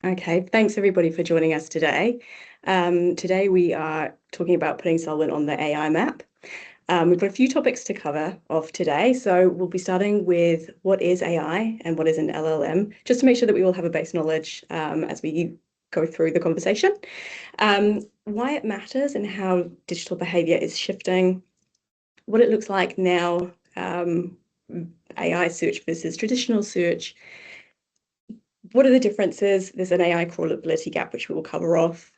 Okay, thanks everybody for joining us today. Today we are talking about putting Selwyn on the AI map. We've got a few topics to cover off today. So we'll be starting with what is AI and what is an LLM, just to make sure that we all have a base knowledge as we go through the conversation. Why it matters and how digital behavior is shifting, what it looks like now, AI search versus traditional search. What are the differences? There's an AI crawlability gap, which we will cover off.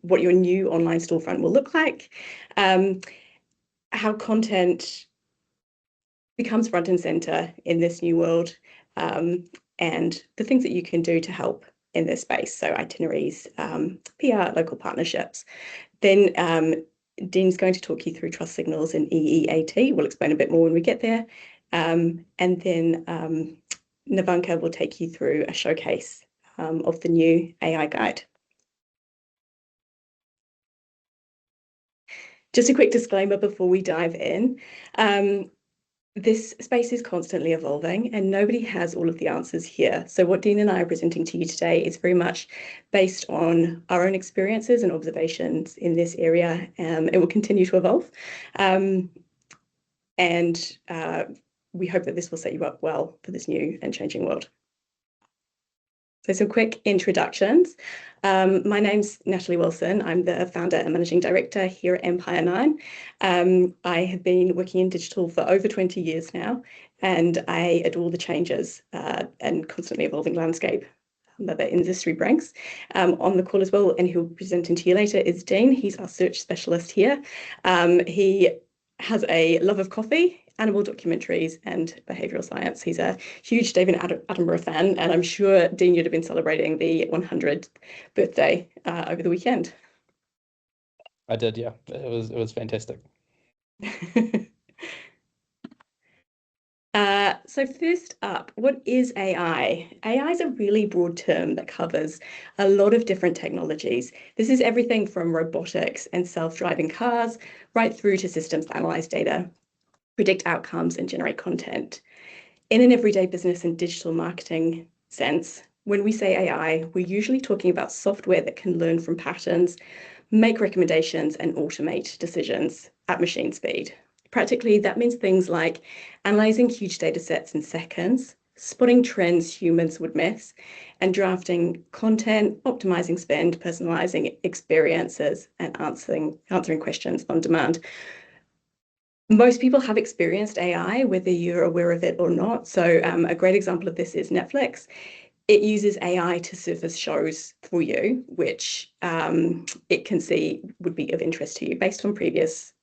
What your new online storefront will look like, how content becomes front and center in this new world, and the things that you can do to help in this space. So itineraries, PR, local partnerships. Then Dean's going to talk you through trust signals in EEAT. We'll explain a bit more when we get there. And then Navanka will take you through a showcase of the new AI guide. Just a quick disclaimer before we dive in. This space is constantly evolving and nobody has all of the answers here. So what Dean and I are presenting to you today is very much based on our own experiences and observations in this area. It will continue to evolve. We hope that this will set you up well for this new and changing world. So some quick introductions. My name's Natalie Wilson. I'm the founder and managing director here at Empire9. I have been working in digital for over 20 years now, and I adore the changes and constantly evolving landscape that the industry brings. On the call as well, and he'll be presenting to you later, is Dean. He's our search specialist here. He has a love of coffee, animal documentaries and behavioural science. He's a huge David Attenborough fan, and I'm sure, Dean, you'd have been celebrating the 100th birthday over the weekend. I did, yeah. It was fantastic. So first up, what is AI? AI is a really broad term that covers a lot of different technologies. This is everything from robotics and self-driving cars right through to systems that analyze data, predict outcomes, and generate content. In an everyday business and digital marketing sense, when we say AI, we're usually talking about software that can learn from patterns, make recommendations, and automate decisions at machine speed. Practically, that means things like analyzing huge data sets in seconds, spotting trends humans would miss, and drafting content, optimizing spend, personalizing experiences, and answering questions on demand. Most people have experienced AI, whether you're aware of it or not. So a great example of this is Netflix. It uses AI to surface shows for you, which it can see would be of interest to you based on previous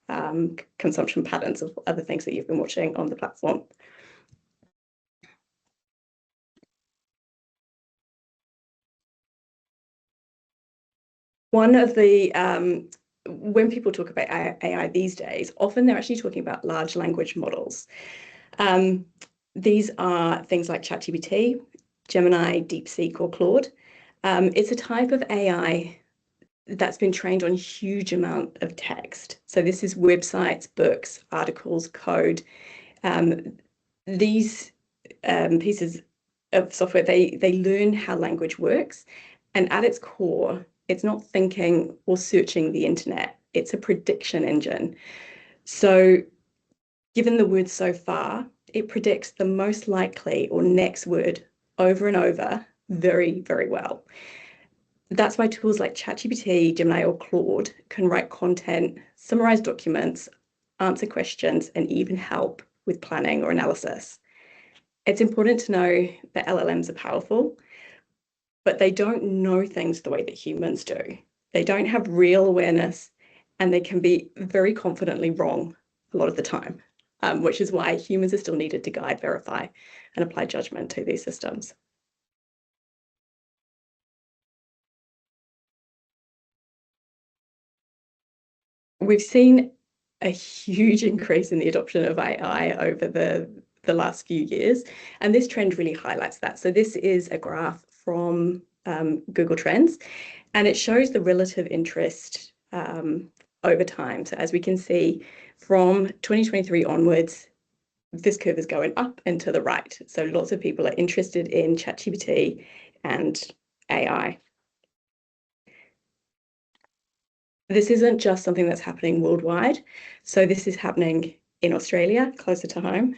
consumption patterns of other things that you've been watching on the platform. One of the when people talk about AI these days, often they're actually talking about large language models. These are things like ChatGPT, Gemini, DeepSeek, or Claude. It's a type of AI that's been trained on a huge amount of text. So this is websites, books, articles, code. These pieces of software, they learn how language works. And at its core, it's not thinking or searching the internet. It's a prediction engine. So given the words so far, it predicts the most likely or next word over and over very, very well. That's why tools like ChatGPT, Gemini, or Claude can write content, summarize documents, answer questions, and even help with planning or analysis. It's important to know that LLMs are powerful, but they don't know things the way that humans do. They don't have real awareness, and they can be very confidently wrong a lot of the time, which is why humans are still needed to guide, verify, and apply judgment to these systems. We've seen a huge increase in the adoption of AI over the last few years, and this trend really highlights that. So this is a graph from Google Trends, and it shows the relative interest over time. So as we can see, from 2023 onwards, this curve is going up and to the right. So lots of people are interested in ChatGPT, and AI. This isn't just something that's happening worldwide. So this is happening in Australia, closer to home,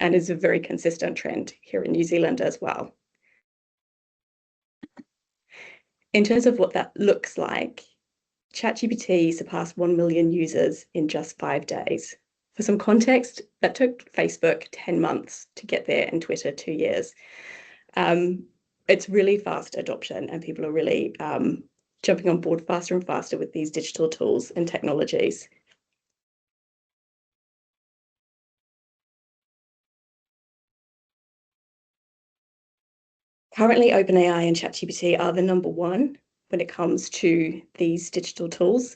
and is a very consistent trend here in New Zealand as well. In terms of what that looks like, ChatGPT surpassed 1 million users in just 5 days. For some context, that took Facebook 10 months to get there and Twitter 2 years. It's really fast adoption, and people are really jumping on board faster and faster with these digital tools and technologies. Currently, OpenAI and ChatGPT are the number one when it comes to these digital tools,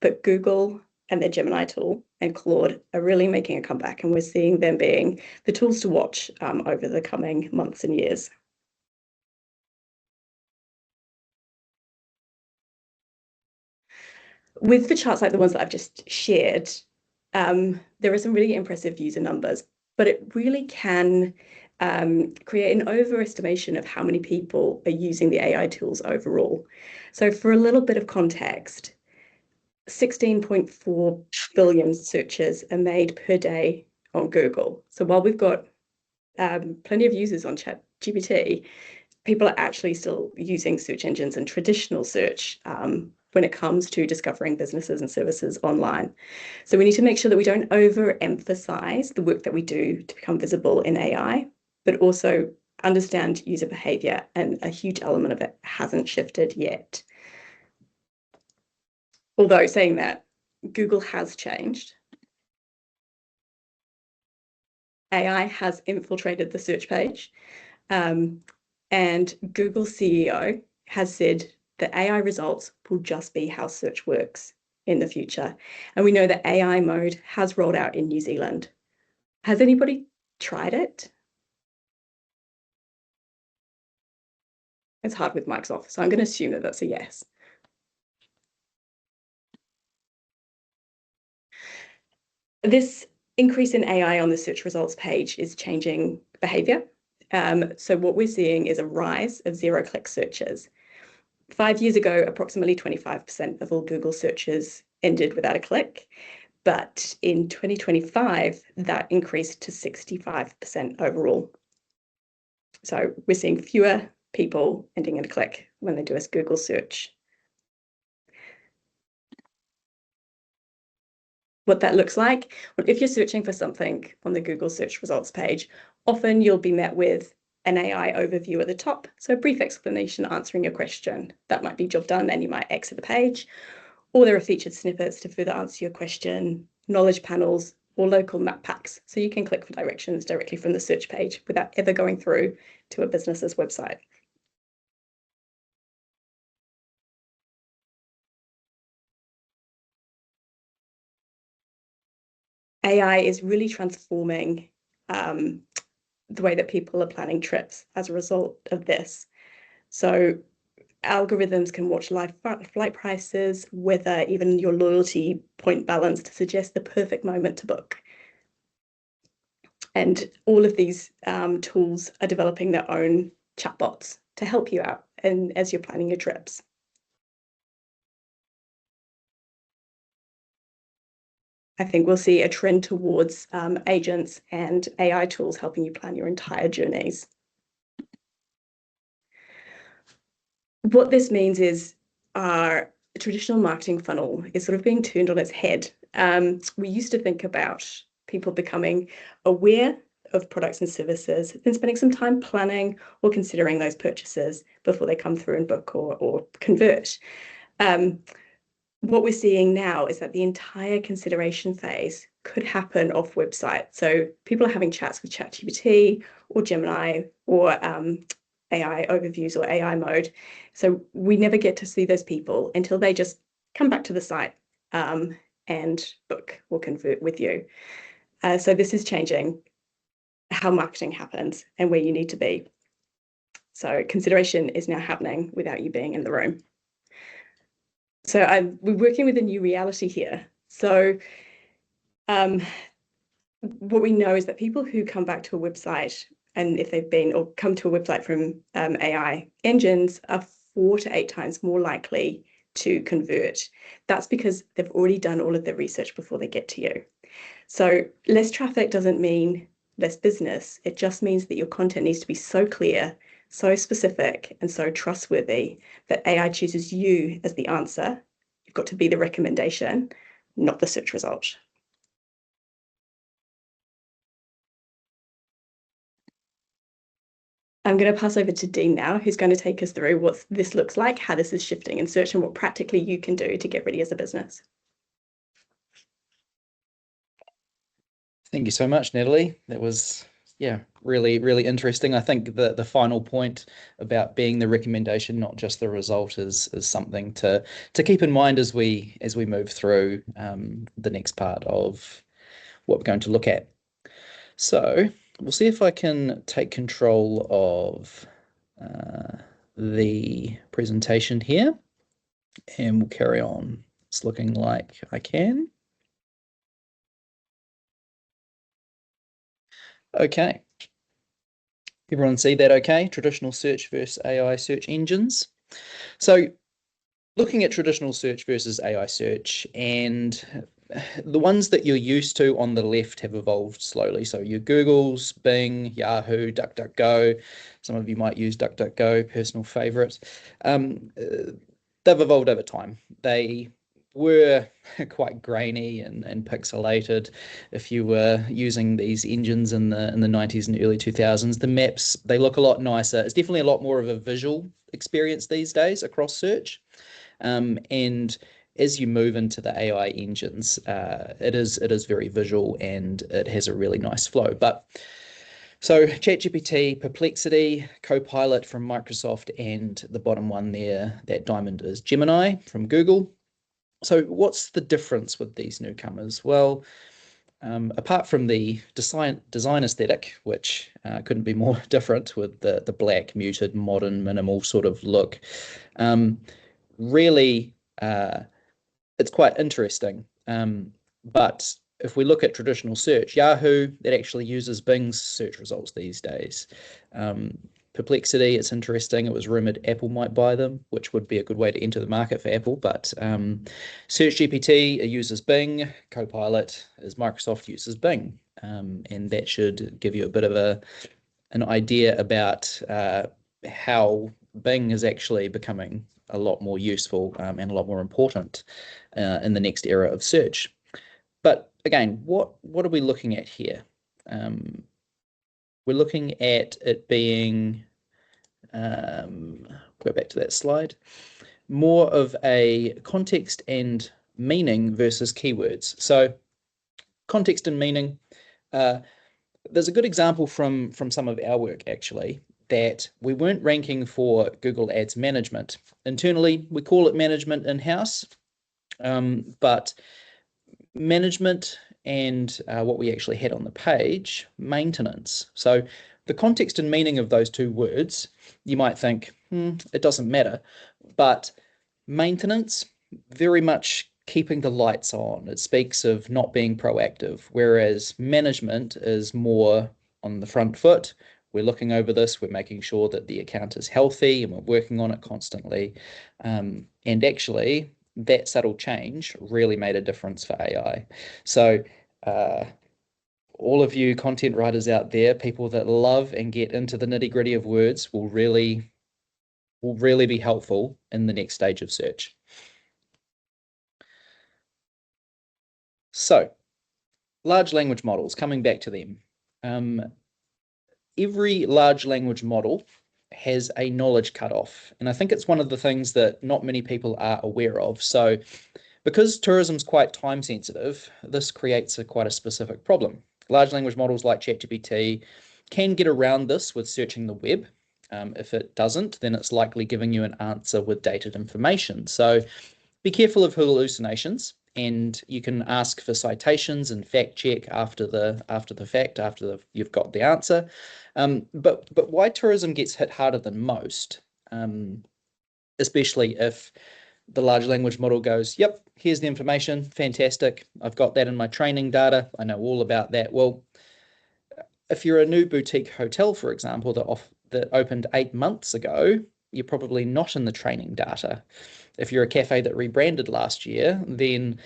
but Google and their Gemini tool and Claude are really making a comeback, and we're seeing them being the tools to watch over the coming months and years. With the charts like the ones that I've just shared, there are some really impressive user numbers, but it really can create an overestimation of how many people are using the AI tools overall. So for a little bit of context, 16.4 billion searches are made per day on Google. So while we've got plenty of users on ChatGPT, people are actually still using search engines and traditional search when it comes to discovering businesses and services online. So we need to make sure that we don't overemphasize the work that we do to become visible in AI, but also understand user behavior, and a huge element of it hasn't shifted yet. Although saying that, Google has changed. AI has infiltrated the search page. And Google's CEO has said that AI results will just be how search works in the future. And we know that AI mode has rolled out in New Zealand. Has anybody tried it? It's hard with mics off, so I'm going to assume that that's a yes. This increase in AI on the search results page is changing behavior. So what we're seeing is a rise of zero-click searches. 5 years ago, approximately 25% of all Google searches ended without a click. But in 2025, that increased to 65% overall. So we're seeing fewer people ending in a click when they do a Google search. What that looks like, well, if you're searching for something on the Google search results page, often you'll be met with an AI overview at the top. So a brief explanation answering your question. That might be job done, and you might exit the page. Or there are featured snippets to further answer your question, knowledge panels, or local map packs. So you can click for directions directly from the search page without ever going through to a business's website. AI is really transforming the way that people are planning trips as a result of this. So algorithms can watch live flight prices, weather, even your loyalty point balance to suggest the perfect moment to book. And all of these tools are developing their own chatbots to help you out and as you're planning your trips. I think we'll see a trend towards agents and AI tools helping you plan your entire journeys. What this means is our traditional marketing funnel is sort of being turned on its head. We used to think about people becoming aware of products and services, then spending some time planning or considering those purchases before they come through and book or convert. What we're seeing now is that the entire consideration phase could happen off website. So people are having chats with ChatGPT or Gemini or AI overviews or AI mode. So we never get to see those people until they just come back to the site and book or convert with you. So this is changing how marketing happens and where you need to be. So consideration is now happening without you being in the room. So we're working with a new reality here. So what we know is that people who come back to a website and if they've been or come to a website from AI engines, are 4 to 8 times more likely to convert. That's because they've already done all of the research before they get to you. So less traffic doesn't mean less business. It just means that your content needs to be so clear, so specific, and so trustworthy that AI chooses you as the answer. You've got to be the recommendation, not the search result. I'm going to pass over to Dean now, who's going to take us through what this looks like, how this is shifting in search, and what practically you can do to get ready as a business. Thank you so much, Natalie. That was, yeah, really, really interesting. I think the final point about being the recommendation, not just the result, is something to keep in mind as we move through the next part of what we're going to look at. So we'll see if I can take control of the presentation here, and we'll carry on. It's looking like I can. Okay. Everyone see that okay? Traditional search versus AI search engines. So looking at traditional search versus AI search, and the ones that you're used to on the left have evolved slowly. So your Googles, Bing, Yahoo, DuckDuckGo. Some of you might use DuckDuckGo, personal favorite. They've evolved over time. They were quite grainy and pixelated. If you were using these engines in the 90s and early 2000s, the maps, they look a lot nicer. It's definitely a lot more of a visual experience these days across search. And as you move into the AI engines, it is very visual and it has a really nice flow. But so ChatGPT, Perplexity, Copilot from Microsoft, and the bottom one there, that diamond, is Gemini from Google. So what's the difference with these newcomers? Well, apart from the design aesthetic, which couldn't be more different with the black, muted, modern, minimal sort of look, really, it's quite interesting. But if we look at traditional search, Yahoo, that actually uses Bing's search results these days. Perplexity, it's interesting. It was rumored Apple might buy them, which would be a good way to enter the market for Apple. But SearchGPT uses Bing. Copilot is Microsoft uses Bing. And that should give you a bit of an idea about how Bing is actually becoming a lot more useful and a lot more important in the next era of search. But again, what are we looking at here? We're looking at it being, go back to that slide, more of a context and meaning versus keywords. So context and meaning, there's a good example from some of our work, actually, that we weren't ranking for Google Ads management. Internally, we call it management in-house, but management and what we actually had on the page, maintenance. So the context and meaning of those two words, you might think, it doesn't matter. But maintenance, very much keeping the lights on. It speaks of not being proactive, whereas management is more on the front foot. We're looking over this, we're making sure that the account is healthy and we're working on it constantly. And actually, that subtle change really made a difference for AI. So all of you content writers out there, people that love and get into the nitty-gritty of words, will really be helpful in the next stage of search. So large language models, coming back to them. Every large language model has a knowledge cutoff. And I think it's one of the things that not many people are aware of. So because tourism's quite time sensitive, this creates quite a specific problem. Large language models like ChatGPT can get around this with searching the web. If it doesn't, then it's likely giving you an answer with dated information. So be careful of hallucinations, and you can ask for citations and fact check after the fact, after you've got the answer. But why tourism gets hit harder than most, especially if the large language model goes, yep, here's the information, fantastic, I've got that in my training data, I know all about that. Well, if you're a new boutique hotel, for example, that opened 8 months ago, you're probably not in the training data. If you're a cafe that rebranded last year, then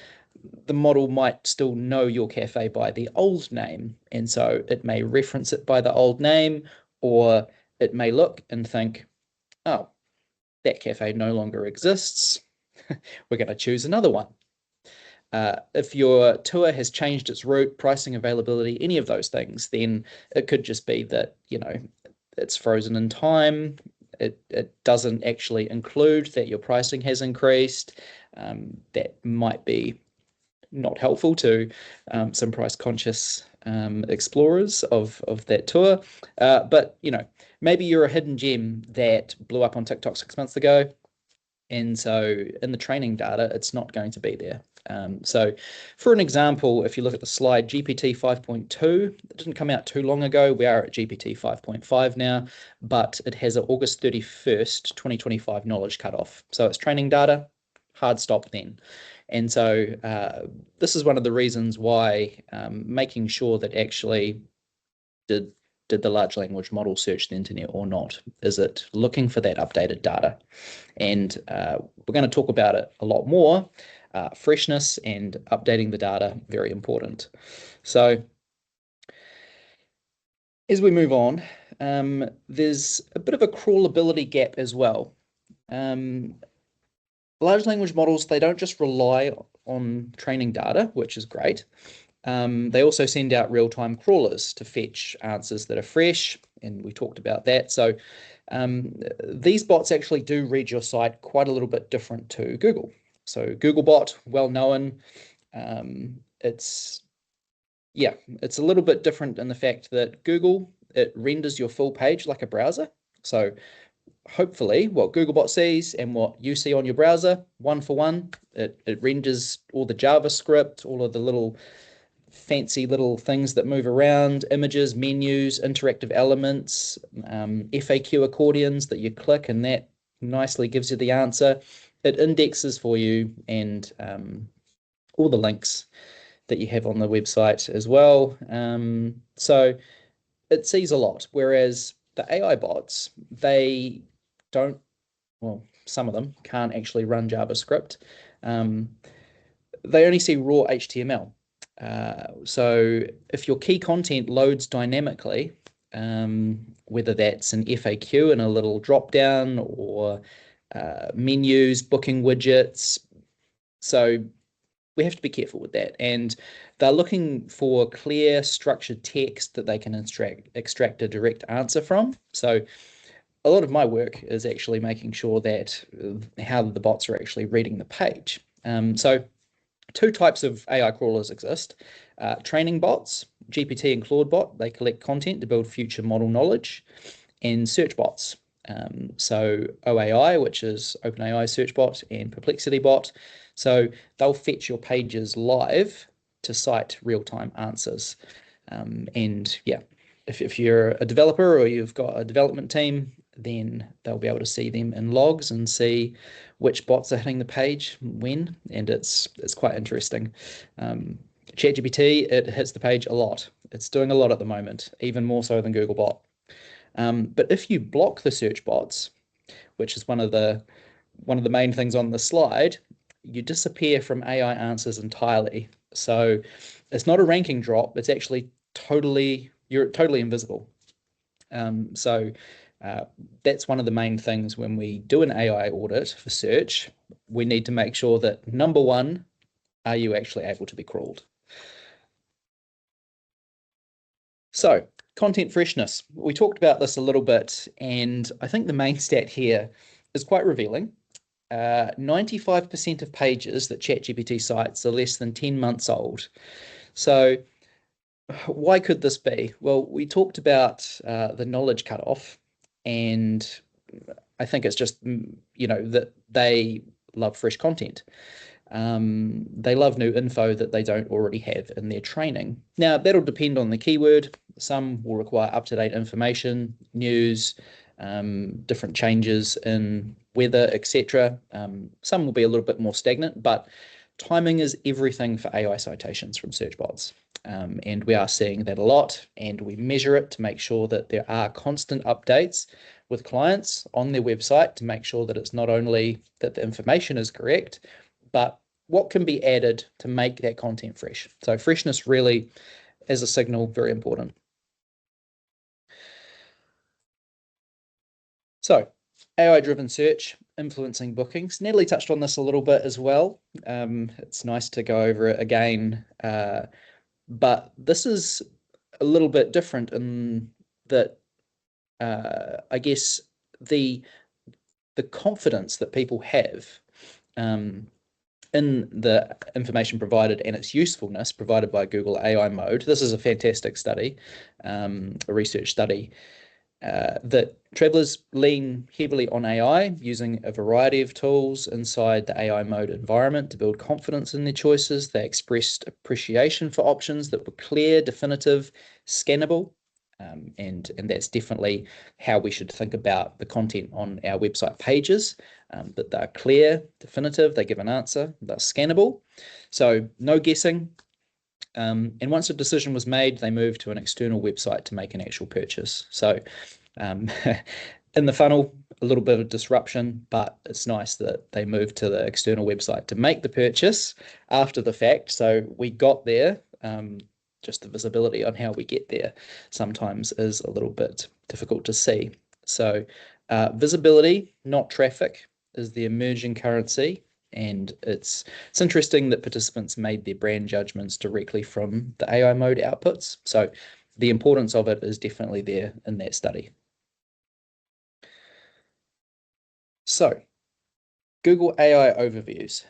the model might still know your cafe by the old name. And so it may reference it by the old name, or it may look and think, oh, that cafe no longer exists. We're going to choose another one. If your tour has changed its route, pricing, availability, any of those things, then it could just be that, it's frozen in time. It doesn't actually include that your pricing has increased. That might be not helpful to some price conscious explorers of that tour. But, maybe you're a hidden gem that blew up on TikTok 6 months ago. And so in the training data, it's not going to be there. So for an example, if you look at the slide, GPT 5.2, it didn't come out too long ago. We are at GPT 5.5 now, but it has an August 31st, 2025 knowledge cutoff. So it's training data, hard stop then. And so this is one of the reasons why making sure that actually did the large language model search the internet or not? Is it looking for that updated data? And we're going to talk about it a lot more. Freshness and updating the data, very important. So as we move on, there's a bit of a crawlability gap as well. Large language models, they don't just rely on training data, which is great. They also send out real-time crawlers to fetch answers that are fresh, and we talked about that. So these bots actually do read your site quite a little bit different to Google. So Googlebot, well known, it's a little bit different in the fact that Google, it renders your full page like a browser. So hopefully what Googlebot sees and what you see on your browser, one for one, it renders all the JavaScript, all of the little fancy little things that move around, images, menus, interactive elements, FAQ accordions that you click, and that nicely gives you the answer. It indexes for you, and all the links that you have on the website as well. So it sees a lot, whereas the AI bots, they don't, well, some of them can't actually run JavaScript. They only see raw HTML. So if your key content loads dynamically, whether that's an FAQ and a little drop down, or menus, booking widgets, so we have to be careful with that. And they're looking for clear, structured text that they can extract a direct answer from. So a lot of my work is actually making sure that how the bots are actually reading the page. So two types of AI crawlers exist. Training bots, GPT and Claude bot, they collect content to build future model knowledge, and search bots. So OAI, which is OpenAI search bot, and Perplexity bot. So they'll fetch your pages live to cite real-time answers. And yeah, if you're a developer or you've got a development team, then they'll be able to see them in logs and see which bots are hitting the page when, and it's quite interesting. ChatGPT, it hits the page a lot. It's doing a lot at the moment, even more so than Googlebot. But if you block the search bots, which is one of the main things on the slide, you disappear from AI answers entirely. So it's not a ranking drop. It's actually you're totally invisible. So that's one of the main things when we do an AI audit for search. We need to make sure that, number one, are you actually able to be crawled? So content freshness. We talked about this a little bit, and I think the main stat here is quite revealing. 95% of pages that ChatGPT cites are less than 10 months old. So why could this be? Well, we talked about the knowledge cutoff, and I think it's just, that they love fresh content. They love new info that they don't already have in their training. Now, that'll depend on the keyword. Some will require up-to-date information, news, different changes in weather, etc. Some will be a little bit more stagnant, but timing is everything for AI citations from search bots. And we are seeing that a lot, and we measure it to make sure that there are constant updates with clients on their website to make sure that it's not only that the information is correct, but what can be added to make that content fresh. So freshness really, as a signal, very important. So AI-driven search influencing bookings. Natalie touched on this a little bit as well. It's nice to go over it again, but this is a little bit different in that I guess the confidence that people have in the information provided and its usefulness provided by Google AI mode. This is a fantastic study, a research study, that travelers lean heavily on AI, using a variety of tools inside the AI mode environment to build confidence in their choices. They expressed appreciation for options that were clear, definitive, scannable. And that's definitely how we should think about the content on our website pages, that they're clear, definitive, they give an answer, they're scannable. So no guessing. And once a decision was made, they moved to an external website to make an actual purchase. So in the funnel, a little bit of disruption, but it's nice that they moved to the external website to make the purchase after the fact. So we got there. Just the visibility on how we get there sometimes is a little bit difficult to see. So visibility, not traffic, is the emerging currency. And it's interesting that participants made their brand judgments directly from the AI mode outputs. So the importance of it is definitely there in that study. So Google AI overviews.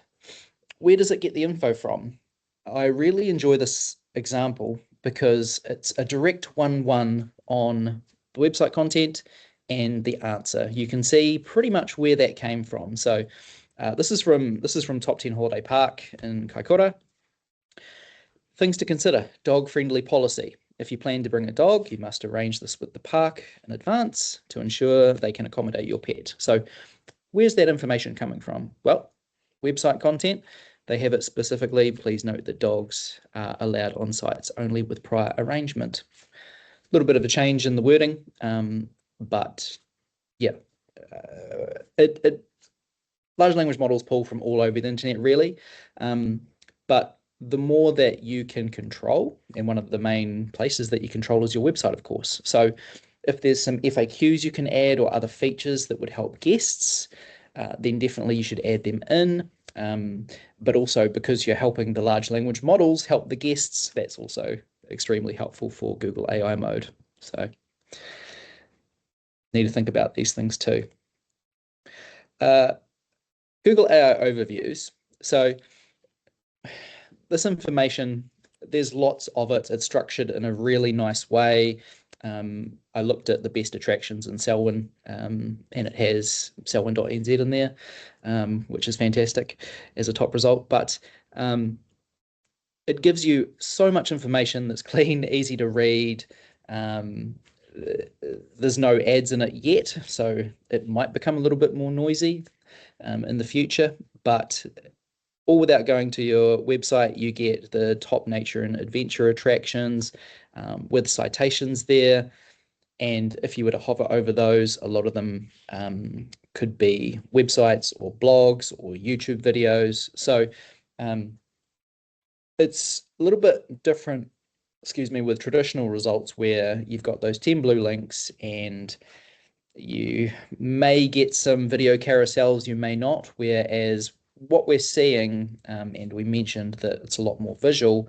Where does it get the info from? I really enjoy this example because it's a direct 1-1 on the website content and the answer. You can see pretty much where that came from. So this is from Top 10 Holiday Park in Kaikoura. Things to consider: dog-friendly policy. If you plan to bring a dog, you must arrange this with the park in advance to ensure they can accommodate your pet. So where's that information coming from? Well, website content. They have it specifically. Please note that dogs are allowed on sites only with prior arrangement. A little bit of a change in the wording, but yeah, large language models pull from all over the internet, really. But the more that you can control, and one of the main places that you control is your website, of course. So if there's some FAQs you can add or other features that would help guests, then definitely you should add them in. But also, because you're helping the large language models help the guests, that's also extremely helpful for Google AI mode. So need to think about these things too. Google AI overviews. So this information, there's lots of it. It's structured in a really nice way. I looked at the best attractions in Selwyn, and it has selwyn.nz in there, which is fantastic as a top result. But it gives you so much information that's clean, easy to read. There's no ads in it yet, so it might become a little bit more noisy in the future, but all without going to your website, you get the top nature and adventure attractions with citations there. And if you were to hover over those, a lot of them could be websites or blogs or YouTube videos. So it's a little bit different, with traditional results where you've got those 10 blue links and you may get some video carousels, you may not, whereas what we're seeing, and we mentioned that it's a lot more visual,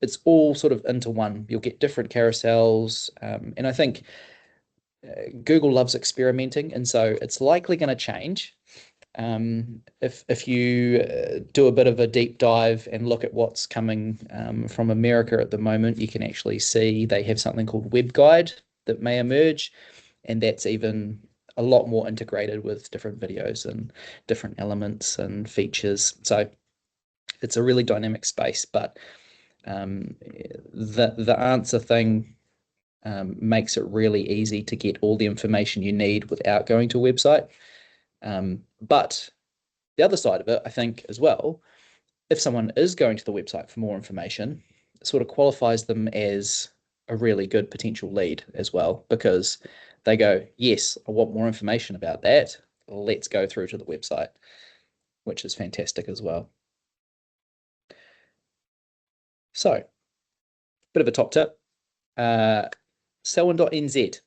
it's all sort of into one. You'll get different carousels, and I think Google loves experimenting, and so it's likely going to change. If you do a bit of a deep dive and look at what's coming from America at the moment, you can actually see they have something called Web Guide that may emerge, and that's even a lot more integrated with different videos and different elements and features. So it's a really dynamic space, but the answer thing makes it really easy to get all the information you need without going to a website. But the other side of it, I think, as well, if someone is going to the website for more information, sort of qualifies them as a really good potential lead as well, because they go, yes, I want more information about that. Let's go through to the website, which is fantastic as well. So, bit of a top tip, Selwyn.nz.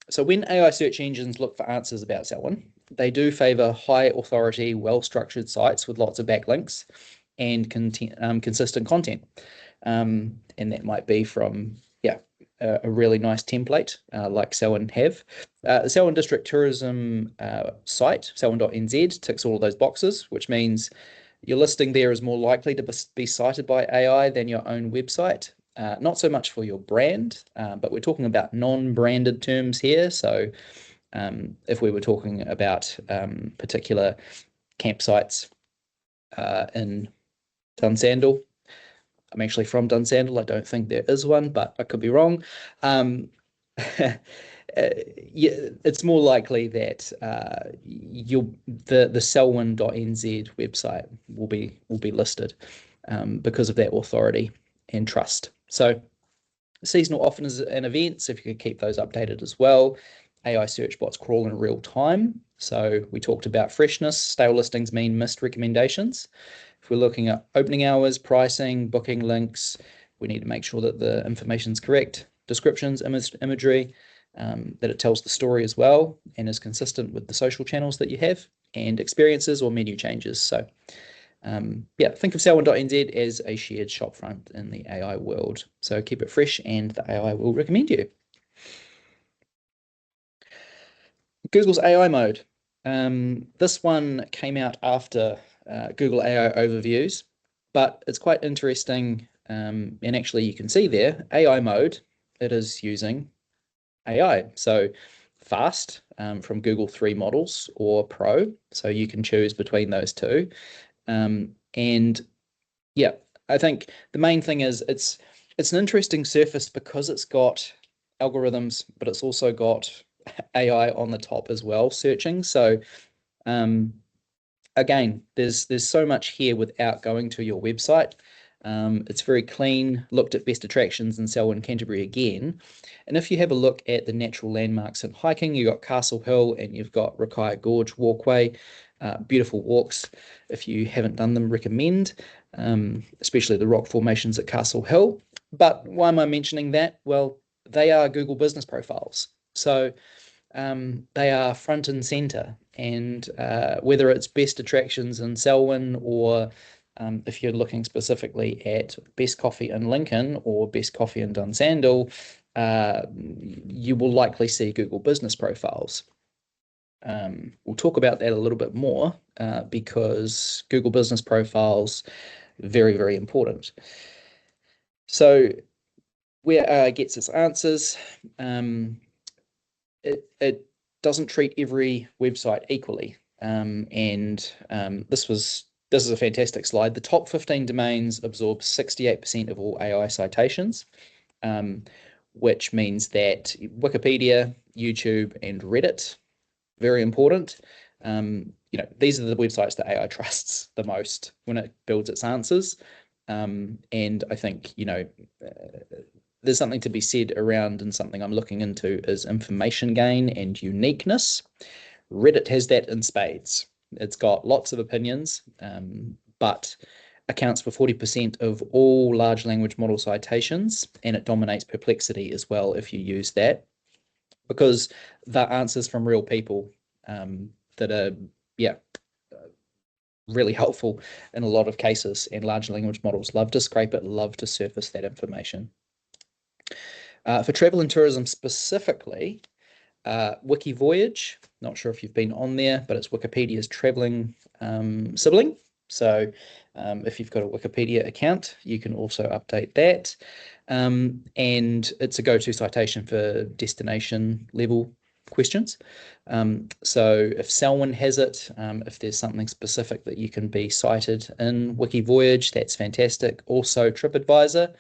So when AI search engines look for answers about Selwyn, they do favor high authority, well-structured sites with lots of backlinks and consistent content. And that might be from, a really nice template like Selwyn have. The Selwyn District Tourism site, Selwyn.nz, ticks all of those boxes, which means your listing there is more likely to be cited by AI than your own website. Not so much for your brand, but we're talking about non-branded terms here. So if we were talking about particular campsites in Dunsandel, I'm actually from Dunsandel. I don't think there is one, but I could be wrong. It's more likely that the Selwyn.nz website will be listed because of that authority and trust. So seasonal offers and events, if you could keep those updated as well. AI search bots crawl in real time. So we talked about freshness. Stale listings mean missed recommendations. If we're looking at opening hours, pricing, booking links, we need to make sure that the information is correct. Descriptions, imagery, that it tells the story as well and is consistent with the social channels that you have, and experiences or menu changes. So think of Selwyn.nz as a shared shopfront in the AI world. So keep it fresh and the AI will recommend you. Google's AI mode. This one came out after Google AI overviews, but it's quite interesting. And actually you can see there, AI mode, it is using AI. So fast from Google 3 models or Pro. So you can choose between those two. I think the main thing is it's an interesting surface because it's got algorithms, but it's also got AI on the top as well, searching. So again, there's so much here without going to your website. It's very clean. Looked at best attractions in Selwyn, Canterbury again. And if you have a look at the natural landmarks in hiking, you've got Castle Hill and you've got Rakaia Gorge Walkway. Beautiful walks. If you haven't done them, recommend, especially the rock formations at Castle Hill. But why am I mentioning that? Well, they are Google business profiles. So they are front and center. And whether it's best attractions in Selwyn or if you're looking specifically at best coffee in Lincoln or best coffee in Dunsandel, you will likely see Google business profiles. We'll talk about that a little bit more because Google business profiles are very, very important. So where AI gets its answers, it doesn't treat every website equally. This is a fantastic slide. The top 15 domains absorb 68% of all AI citations, which means that Wikipedia, YouTube, and Reddit, very important. These are the websites that AI trusts the most when it builds its answers. And I think, there's something to be said around, and something I'm looking into is information gain and uniqueness. Reddit has that in spades. It's got lots of opinions, but accounts for 40% of all large language model citations, and it dominates Perplexity as well if you use that, because they're answers from real people that are, really helpful in a lot of cases, and large language models love to scrape it, love to surface that information. For travel and tourism specifically, Wikivoyage, not sure if you've been on there, but it's Wikipedia's traveling sibling. So if you've got a Wikipedia account, you can also update that. And it's a go-to citation for destination level questions. So if Selwyn has it, if there's something specific that you can be cited in Wikivoyage, that's fantastic. Also TripAdvisor,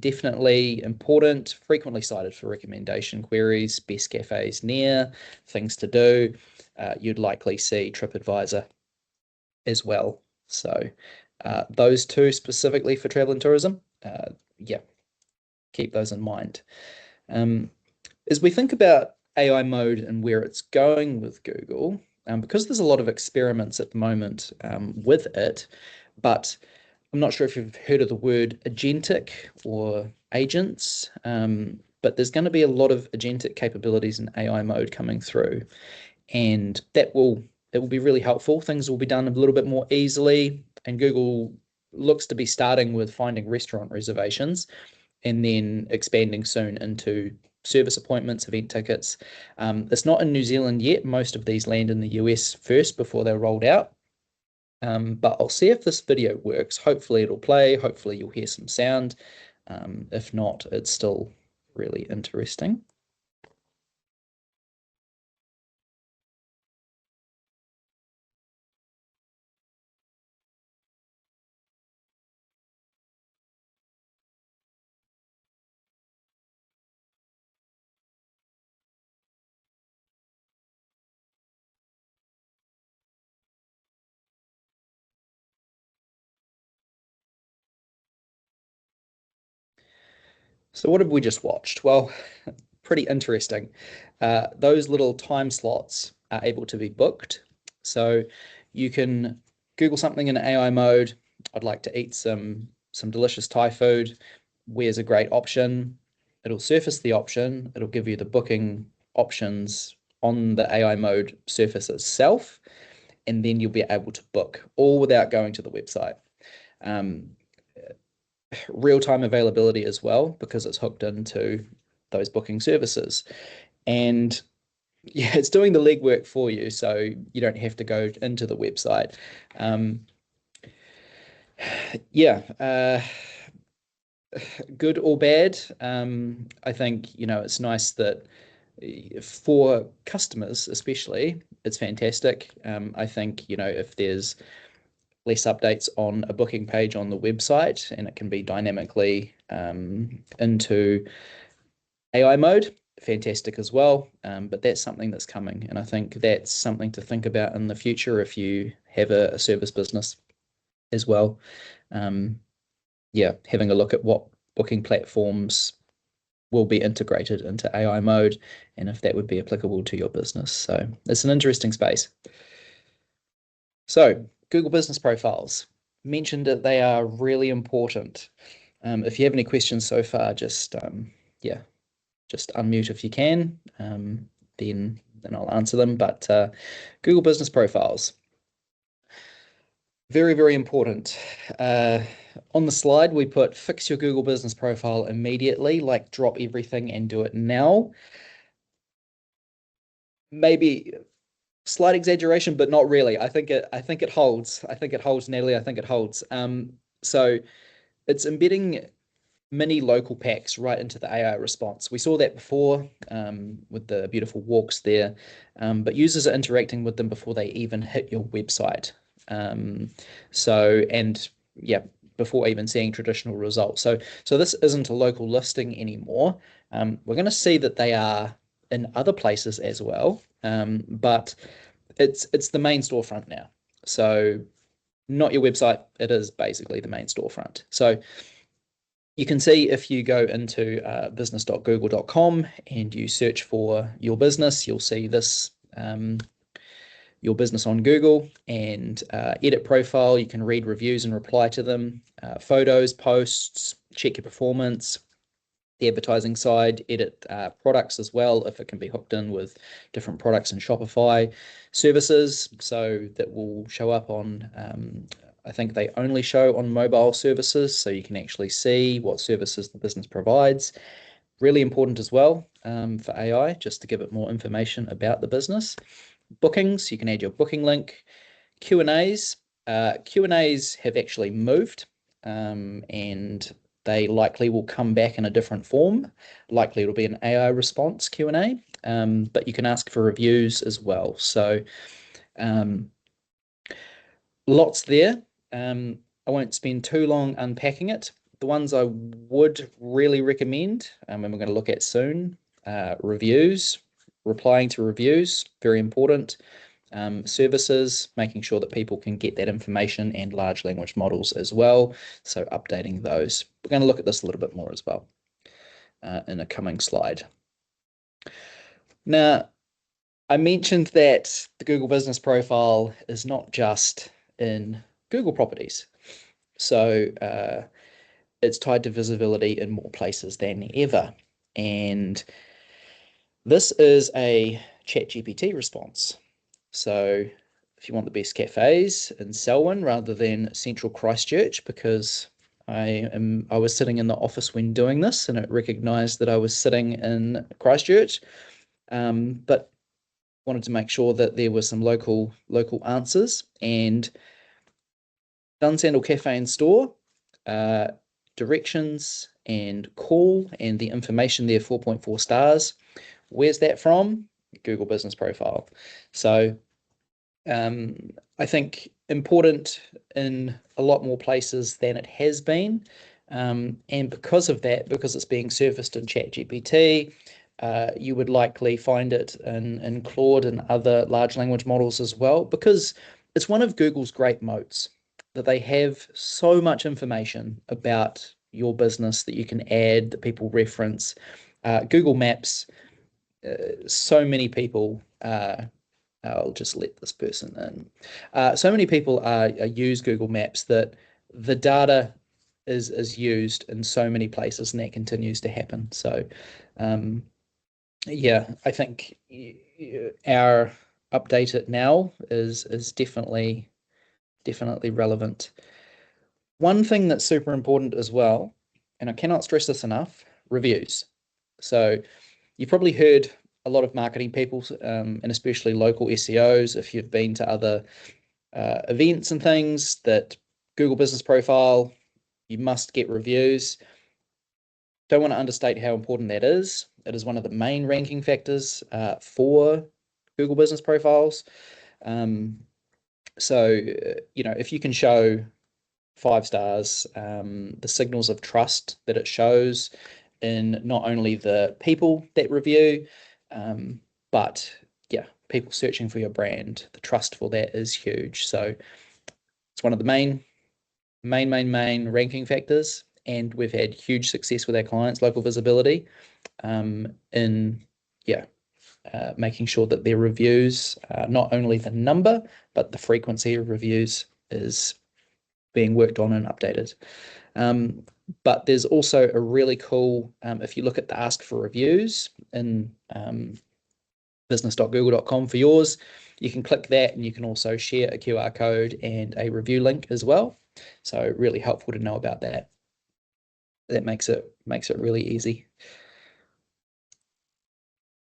definitely important, frequently cited for recommendation queries, best cafes near, things to do. You'd likely see TripAdvisor as well. So those two specifically for travel and tourism. yeah, keep those in mind. As we think about AI mode and where it's going with Google, because there's a lot of experiments at the moment with it, but I'm not sure if you've heard of the word agentic or agents, but there's going to be a lot of agentic capabilities in AI mode coming through, and it will be really helpful. Things will be done a little bit more easily, and Google looks to be starting with finding restaurant reservations and then expanding soon into service appointments, event tickets. It's not in New Zealand yet. Most of these land in the US first before they're rolled out. But I'll see if this video works. Hopefully it'll play. Hopefully you'll hear some sound. If not, it's still really interesting. So what have we just watched? Well, pretty interesting. Those little time slots are able to be booked. So you can Google something in AI mode. I'd like to eat some delicious Thai food. Where's a great option? It'll surface the option. It'll give you the booking options on the AI mode surface itself, and then you'll be able to book all without going to the website. Real-time availability as well, because it's hooked into those booking services. And yeah, it's doing the legwork for you, so you don't have to go into the website. Yeah, good or bad. I think, it's nice that for customers especially, it's fantastic. I think, if there's less updates on a booking page on the website and it can be dynamically into AI mode, fantastic as well. But that's something that's coming, and I think that's something to think about in the future if you have a service business as well. Yeah, having a look at what booking platforms will be integrated into AI mode and if that would be applicable to your business. So it's an interesting space. So Google Business Profiles. Mentioned that they are really important. If you have any questions so far, just unmute if you can, then I'll answer them. But Google Business Profiles, very, very important. On the slide, we put fix your Google Business Profile immediately, like drop everything and do it now. Maybe slight exaggeration, but not really. I think it holds. I think it holds, Natalie. I think it holds. So it's embedding mini local packs right into the AI response. We saw that before with the beautiful walks there, but users are interacting with them before they even hit your website. Before even seeing traditional results. So this isn't a local listing anymore. We're going to see that they are in other places as well, but it's the main storefront now. So not your website, it is basically the main storefront. So you can see if you go into business.google.com and you search for your business, you'll see this, your business on Google, and edit profile. You can read reviews and reply to them, photos, posts, check your performance, the advertising side, edit products as well, if it can be hooked in with different products in Shopify, services, so that will show up on, I think they only show on mobile services, so you can actually see what services the business provides. Really important as well for AI, just to give it more information about the business. Bookings, you can add your booking link. Q&As, Q&As have actually moved, and they likely will come back in a different form. Likely it'll be an AI response Q&A, but you can ask for reviews as well. So lots there. I won't spend too long unpacking it. The ones I would really recommend, and we're going to look at soon, reviews, replying to reviews, very important. services, making sure that people can get that information, and large language models as well. So updating those. We're going to look at this a little bit more as well in a coming slide. Now, I mentioned that the Google Business Profile is not just in Google properties. So it's tied to visibility in more places than ever. And this is a ChatGPT response. So if you want the best cafes in Selwyn rather than Central Christchurch, because I was sitting in the office when doing this and it recognized that I was sitting in Christchurch, but wanted to make sure that there were some local answers. And Dunsandel Cafe and Store, directions and call, and the information there, 4.4 stars. Where's that from? Google Business Profile. So I think important in a lot more places than it has been. And because of that, because it's being surfaced in ChatGPT, you would likely find it in Claude and other large language models as well, because it's one of Google's great moats, that they have so much information about your business that you can add, that people reference. Google Maps, so many people, I'll just let this person in. So many people use Google Maps that the data is used in so many places, and that continues to happen. So yeah, I think our update it now is definitely relevant. One thing that's super important as well, and I cannot stress this enough, reviews. So you've probably heard a lot of marketing people, and especially local SEOs, if you've been to other events and things, that Google Business Profile, you must get reviews. Don't want to understate how important that is. It is one of the main ranking factors for Google Business Profiles. So, if you can show 5 stars, the signals of trust that it shows in not only the people that review, but yeah, people searching for your brand, the trust for that is huge. So it's one of the main ranking factors, and we've had huge success with our clients, local visibility, in making sure that their reviews, not only the number, but the frequency of reviews is being worked on and updated. But there's also a really cool, if you look at the ask for reviews in business.google.com for yours, you can click that and you can also share a QR code and a review link as well. So really helpful to know about that. That makes it really easy.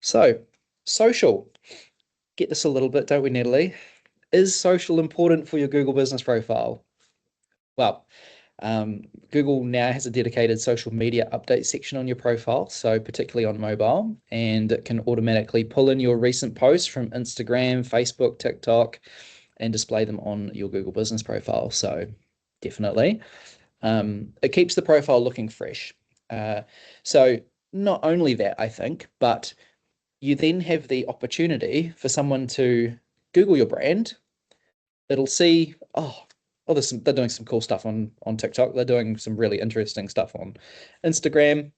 So social, get this a little bit, don't we, Natalie? Is social important for your Google Business Profile? Well, Google now has a dedicated social media update section on your profile, so particularly on mobile, and it can automatically pull in your recent posts from Instagram, Facebook, TikTok, and display them on your Google Business Profile. So definitely. It keeps the profile looking fresh. So not only that, I think, but you then have the opportunity for someone to Google your brand. It'll see, they're doing some cool stuff on TikTok. They're doing some really interesting stuff on Instagram.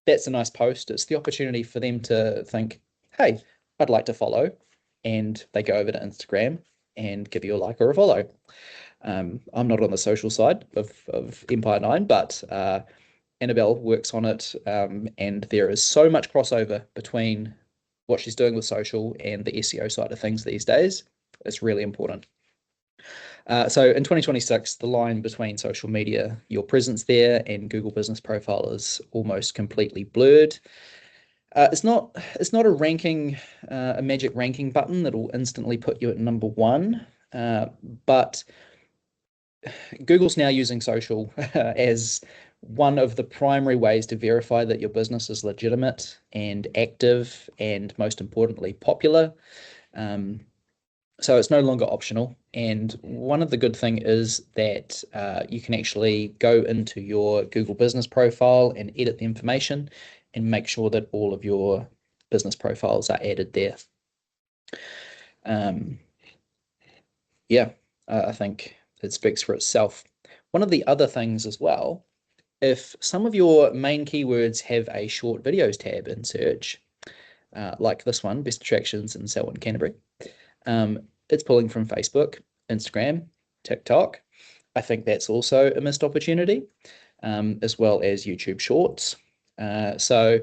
That's a nice post. It's the opportunity for them to think, hey, I'd like to follow. And they go over to Instagram and give you a like or a follow. I'm not on the social side of Empire9, but Annabelle works on it. And there is so much crossover between what she's doing with social and the SEO side of things these days. It's really important. So in 2026, the line between social media, your presence there, and Google Business Profile is almost completely blurred. It's not a ranking, a magic ranking button that will instantly put you at number 1, but Google's now using social as one of the primary ways to verify that your business is legitimate and active, and most importantly, popular. So it's no longer optional. And one of the good things is that you can actually go into your Google Business Profile and edit the information and make sure that all of your business profiles are added there. Yeah, I think it speaks for itself. One of the other things as well, if some of your main keywords have a short videos tab in search, like this one, best attractions in Selwyn, Canterbury, it's pulling from Facebook, Instagram, TikTok. I think that's also a missed opportunity, as well as YouTube Shorts. So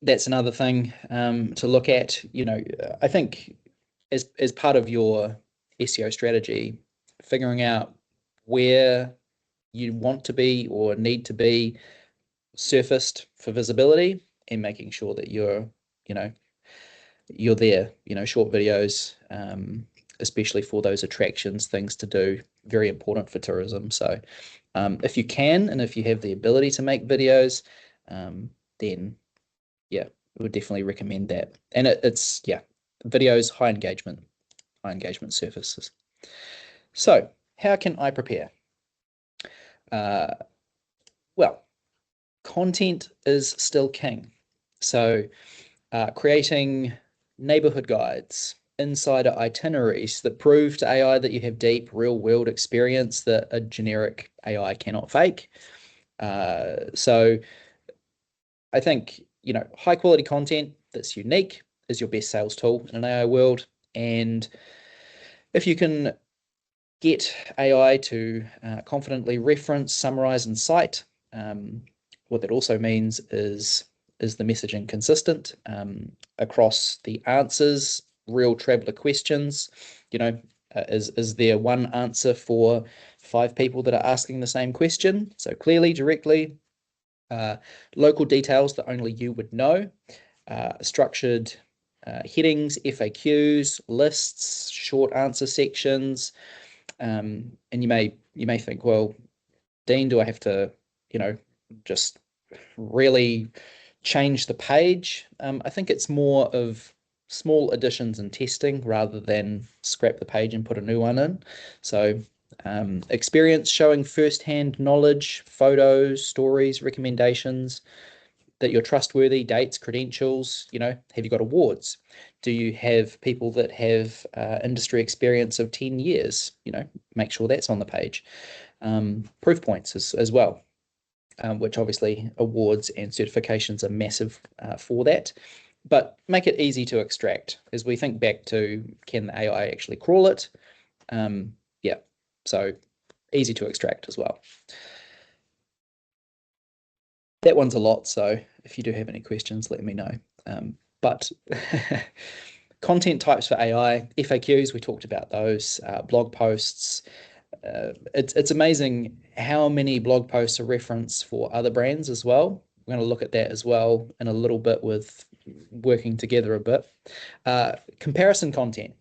that's another thing to look at. I think as part of your SEO strategy, figuring out where you want to be or need to be surfaced for visibility, and making sure that you're there. Short videos, especially for those attractions, things to do, very important for tourism. So if you can, and if you have the ability to make videos, then yeah, I would definitely recommend that. And it's videos, high engagement surfaces. So how can I prepare? Well, content is still king. So creating neighborhood guides, insider itineraries that prove to AI that you have deep real world experience that a generic AI cannot fake. So I think, high quality content that's unique is your best sales tool in an AI world. And if you can get AI to confidently reference, summarize, and cite, what that also means is the messaging consistent across the answers, real traveler questions. Is there one answer for 5 people that are asking the same question? So clearly, directly, local details that only you would know, structured headings, FAQs, lists, short answer sections. And you may think, well, Dean, do I have to, just really change the page? I think it's more of small additions and testing rather than scrap the page and put a new one in. So experience showing firsthand knowledge, photos, stories, recommendations, that you're trustworthy, dates, credentials. Have you got awards? Do you have people that have industry experience of 10 years? Make sure that's on the page. Proof points as well, which obviously awards and certifications are massive for that. But make it easy to extract. As we think back to, can the AI actually crawl it? So easy to extract as well. That one's a lot, so if you do have any questions, let me know. But content types for AI, FAQs, we talked about those, blog posts. It's amazing how many blog posts are referenced for other brands as well. We're going to look at that as well in a little bit with working together a bit. Comparison content,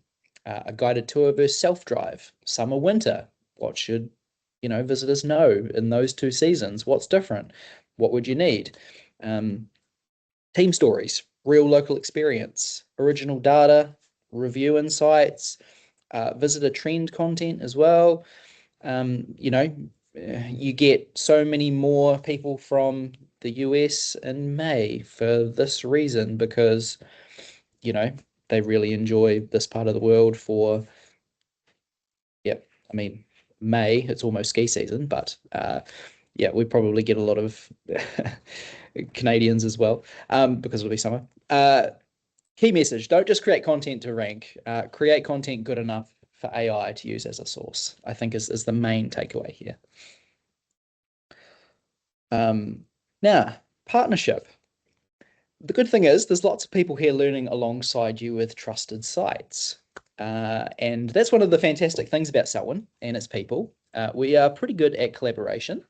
a guided tour versus self-drive, summer, winter. What should visitors know in those 2 seasons? What's different? What would you need? Team stories, real local experience, original data, review insights, visitor trend content as well. You get so many more people from the US in May for this reason, because they really enjoy this part of the world for May, it's almost ski season, but we probably get a lot of Canadians as well, because it'll be summer. Key message: don't just create content to rank. Create content good enough for AI to use as a source, I think is the main takeaway here. Now, partnership. The good thing is there's lots of people here learning alongside you with trusted sites. And that's one of the fantastic things about Selwyn and its people. We are pretty good at collaboration.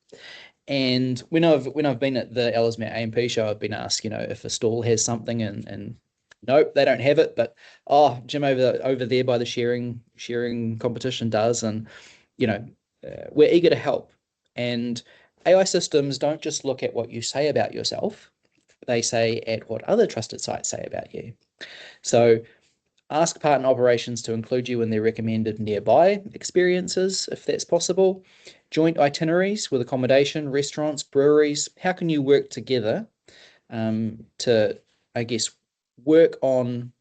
And when I've been at the Ellesmere AMP show, I've been asked, if a stall has something and nope, they don't have it, but Jim over there by the sharing competition does, and we're eager to help. And AI systems don't just look at what you say about yourself; they say at what other trusted sites say about you. So ask partner operations to include you in their recommended nearby experiences, if that's possible. Joint itineraries with accommodation, restaurants, breweries. How can you work together to, I guess, work on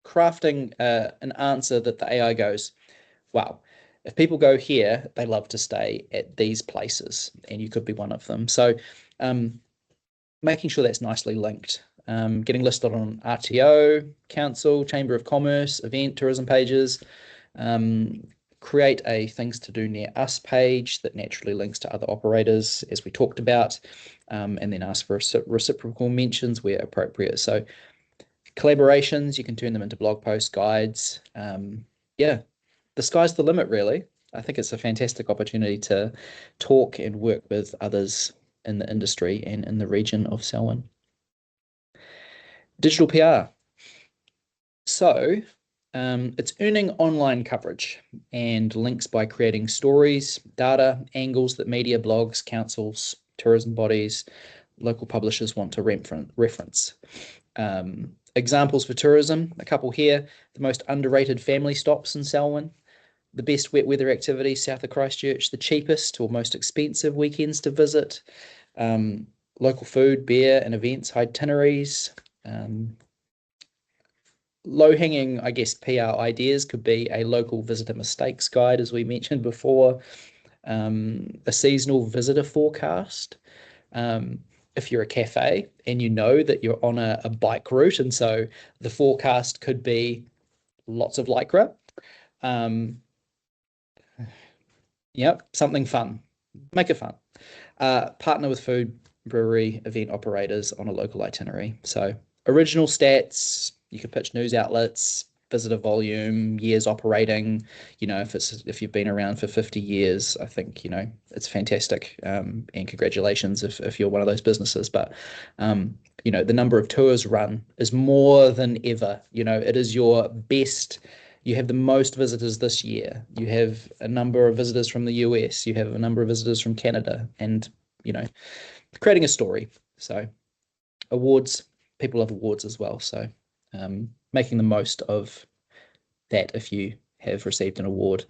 crafting an answer that the AI goes, wow, if people go here, they love to stay at these places, and you could be one of them. So making sure that's nicely linked, getting listed on RTO, council, chamber of commerce, event, tourism pages, create a things to do near us page that naturally links to other operators, as we talked about, and then ask for reciprocal mentions where appropriate. So collaborations, you can turn them into blog posts, guides. Yeah, the sky's the limit, really. I think it's a fantastic opportunity to talk and work with others in the industry and in the region of Selwyn. Digital PR. So it's earning online coverage and links by creating stories, data, angles that media, blogs, councils, tourism bodies, local publishers want to reference. Examples for tourism, a couple here: the most underrated family stops in Selwyn, the best wet weather activities south of Christchurch, the cheapest or most expensive weekends to visit, local food, beer and events, itineraries. Low-hanging, I guess, PR ideas could be a local visitor mistakes guide, as we mentioned before, a seasonal visitor forecast. If you're a cafe and you know that you're on a bike route, and so the forecast could be lots of lycra. Yep, something fun. Make it fun. Partner with food, brewery, event operators on a local itinerary. So original stats, you could pitch news outlets, visitor volume, years operating. If you've been around for 50 years, I think, it's fantastic. And congratulations if you're one of those businesses. But, the number of tours run is more than ever. It is your best. You have the most visitors this year. You have a number of visitors from the US. You have a number of visitors from Canada, and, creating a story. So awards, people love awards as well. So making the most of that if you have received an award.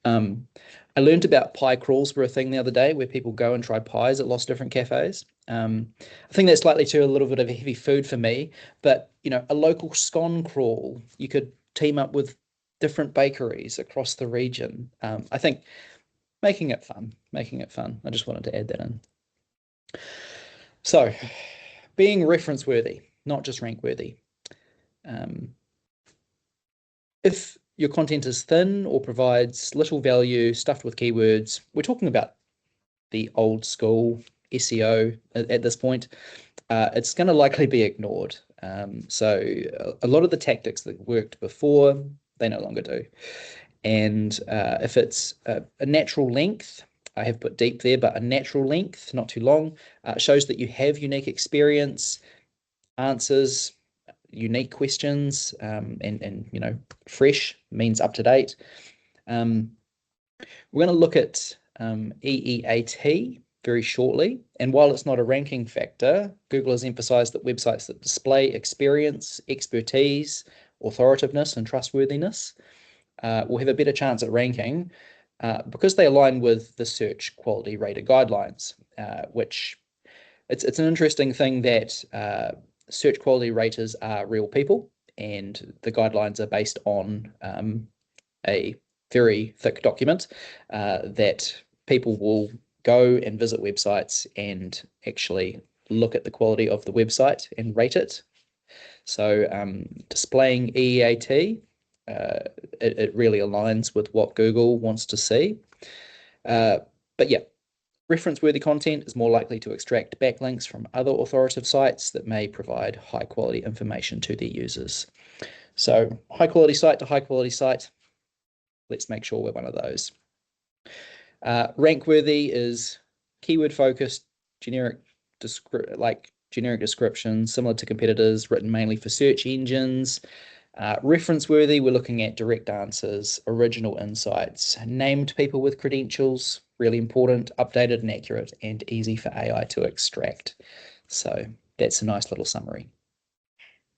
I learned about pie crawls were a thing the other day, where people go and try pies at lots of different cafes. I think that's slightly too a little bit of a heavy food for me, but a local scone crawl, you could team up with different bakeries across the region. I think making it fun. I just wanted to add that in. So being reference worthy, not just rank worthy. If your content is thin or provides little value, stuffed with keywords, we're talking about the old school SEO at this point, it's going to likely be ignored. So a lot of the tactics that worked before, they no longer do. And if it's a natural length, I have put deep there, but a natural length, not too long, shows that you have unique experience, answers unique questions, and fresh means up to date. We're going to look at EEAT very shortly, and while it's not a ranking factor, Google has emphasized that websites that display experience, expertise, authoritativeness, and trustworthiness will have a better chance at ranking because they align with the search quality rater guidelines, which it's an interesting thing that search quality raters are real people, and the guidelines are based on a very thick document that people will go and visit websites and actually look at the quality of the website and rate it. So displaying EEAT, it really aligns with what Google wants to see. But yeah, reference-worthy content is more likely to extract backlinks from other authoritative sites that may provide high-quality information to their users. So high-quality site to high-quality site, let's make sure we're one of those. Rank-worthy is keyword-focused, generic descriptions, similar to competitors, written mainly for search engines. Reference-worthy, we're looking at direct answers, original insights, named people with credentials, really important, updated and accurate, and easy for AI to extract. So that's a nice little summary.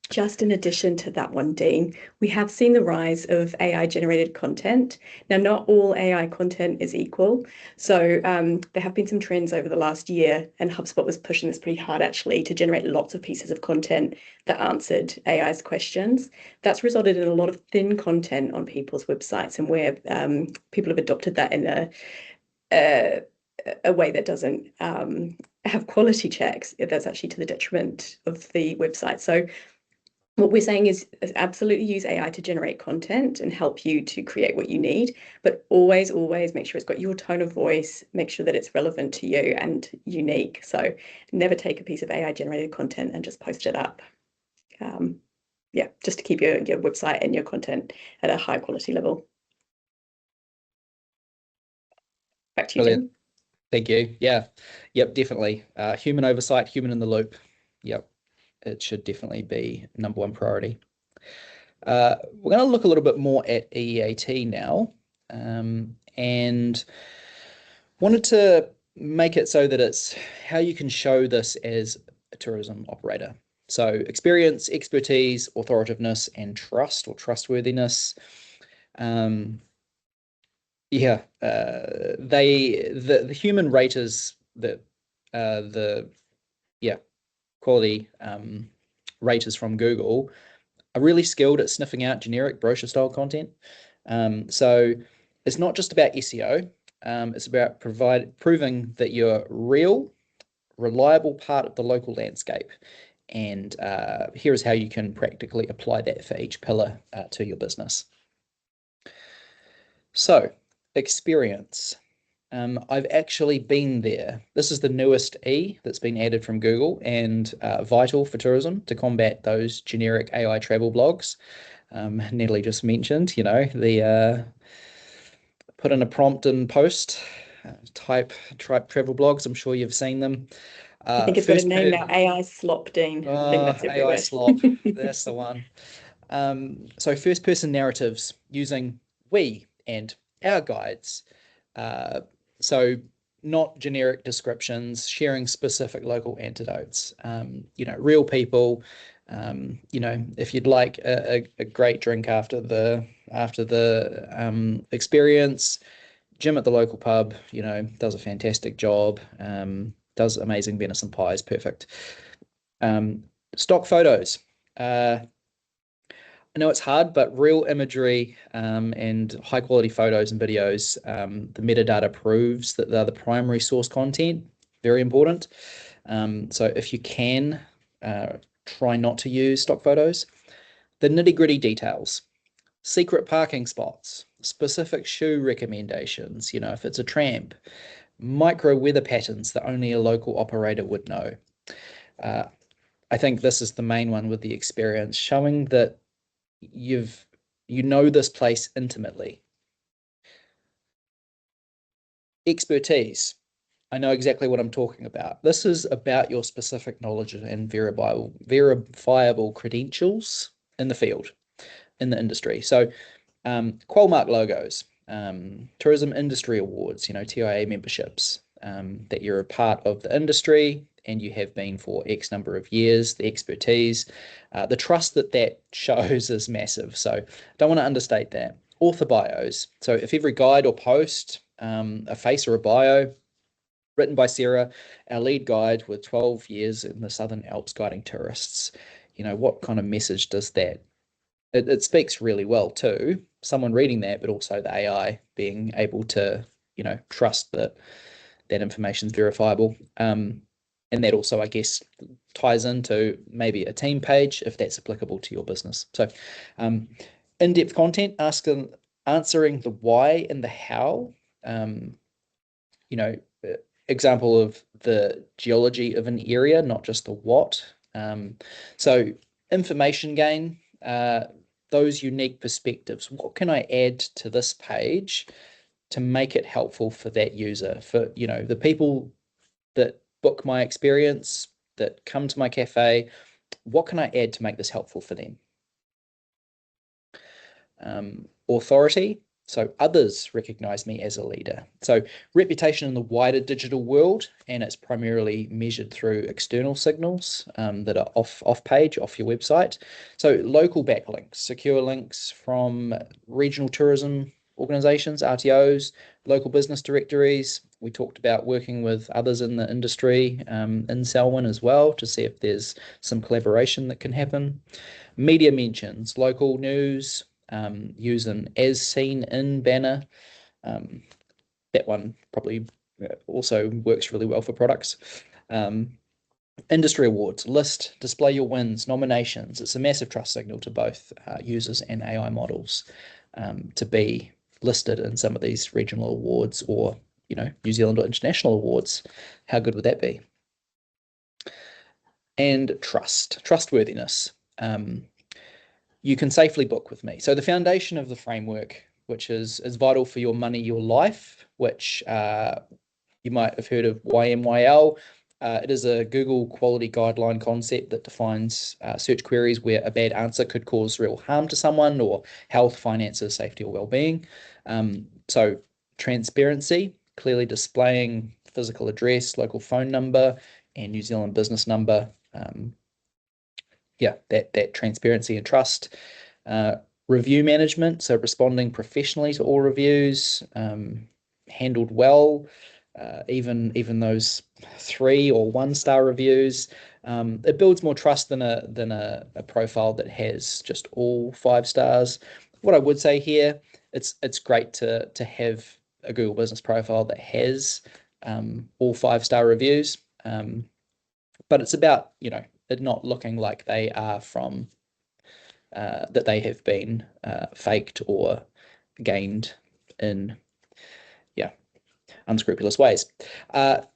Just in addition to that one, Dean, we have seen the rise of AI-generated content. Now, not all AI content is equal. So there have been some trends over the last year, and HubSpot was pushing this pretty hard, actually, to generate lots of pieces of content that answered AI's questions. That's resulted in a lot of thin content on people's websites, and where people have adopted that in a way that doesn't have quality checks, that's actually to the detriment of the website. So what we're saying is absolutely use AI to generate content and help you to create what you need, but always, always make sure it's got your tone of voice, make sure that it's relevant to you and unique. So never take a piece of AI generated content and just post it up. Yeah, just to keep your website and your content at a high quality level. Back to you, Tim. Thank you. Yeah. Yep, definitely. Human oversight, human in the loop. Yep. It should definitely be #1 priority. We're going to look a little bit more at EAT now, and wanted to make it so that it's how you can show this as a tourism operator. So experience, expertise, authoritativeness, and trust or trustworthiness. The human raters, the quality raters from Google are really skilled at sniffing out generic brochure style content. So it's not just about SEO. It's about proving that you're real, reliable part of the local landscape. And here's how you can practically apply that for each pillar to your business. So, experience. I've actually been there. This is the newest E that's been added from Google and vital for tourism to combat those generic AI travel blogs. Natalie just mentioned, the put in a prompt and post, type travel blogs. I'm sure you've seen them. I think it's got a name now, AI slop, Dean. I think that's everywhere. AI slop, that's the one. So first person narratives using we and our guides. So not generic descriptions, sharing specific local antidotes, real people. If you'd like a great drink after the experience, Jim at the local pub, does a fantastic job, does amazing venison pies, perfect. Stock photos. I know it's hard, but real imagery and high quality photos and videos, the metadata proves that they're the primary source content, very important. So if you can, try not to use stock photos. The nitty-gritty details, secret parking spots, specific shoe recommendations, if it's a tramp, micro weather patterns that only a local operator would know. I think this is the main one with the experience, showing that you know this place intimately. Expertise. I know exactly what I'm talking about. This is about your specific knowledge and verifiable credentials in the field, in the industry. So Qualmark logos, tourism industry awards, TIA memberships, that you're a part of the industry and you have been for X number of years, the expertise, the trust that shows is massive. So don't want to understate that. Author bios. So if every guide or post, a face or a bio, written by Sarah, our lead guide with 12 years in the Southern Alps guiding tourists, what kind of message does that? It speaks really well to someone reading that, but also the AI being able to, trust that information is verifiable. And that also, I guess, ties into maybe a team page if that's applicable to your business. So in-depth content, answering the why and the how. Example of the geology of an area, not just the what. So information gain, those unique perspectives. What can I add to this page to make it helpful for that user, for the people that book my experience, that come to my cafe? What can I add to make this helpful for them? Authority. So others recognize me as a leader. So reputation in the wider digital world, and it's primarily measured through external signals that are off page, off your website. So local backlinks, secure links from regional tourism organizations, RTOs, local business directories. We talked about working with others in the industry in Selwyn as well to see if there's some collaboration that can happen. Media mentions, local news, use an as seen in banner. That one probably also works really well for products. Industry awards, list, display your wins, nominations. It's a massive trust signal to both users and AI models to be listed in some of these regional awards or, New Zealand or international awards. How good would that be? And trustworthiness. You can safely book with me. So the foundation of the framework, which is vital for your money, your life, which you might have heard of YMYL. It is a Google quality guideline concept that defines search queries where a bad answer could cause real harm to someone or health, finances, safety, or well-being. So transparency, clearly displaying physical address, local phone number, and New Zealand business number. That transparency and trust. Review management, so responding professionally to all reviews, handled well, even those 3 or 1-star reviews. It builds more trust than a profile that has just all 5 stars. What I would say here, it's great to have a Google business profile that has all 5-star reviews, but it's about it not looking like they are from that they have been faked or gained in unscrupulous ways.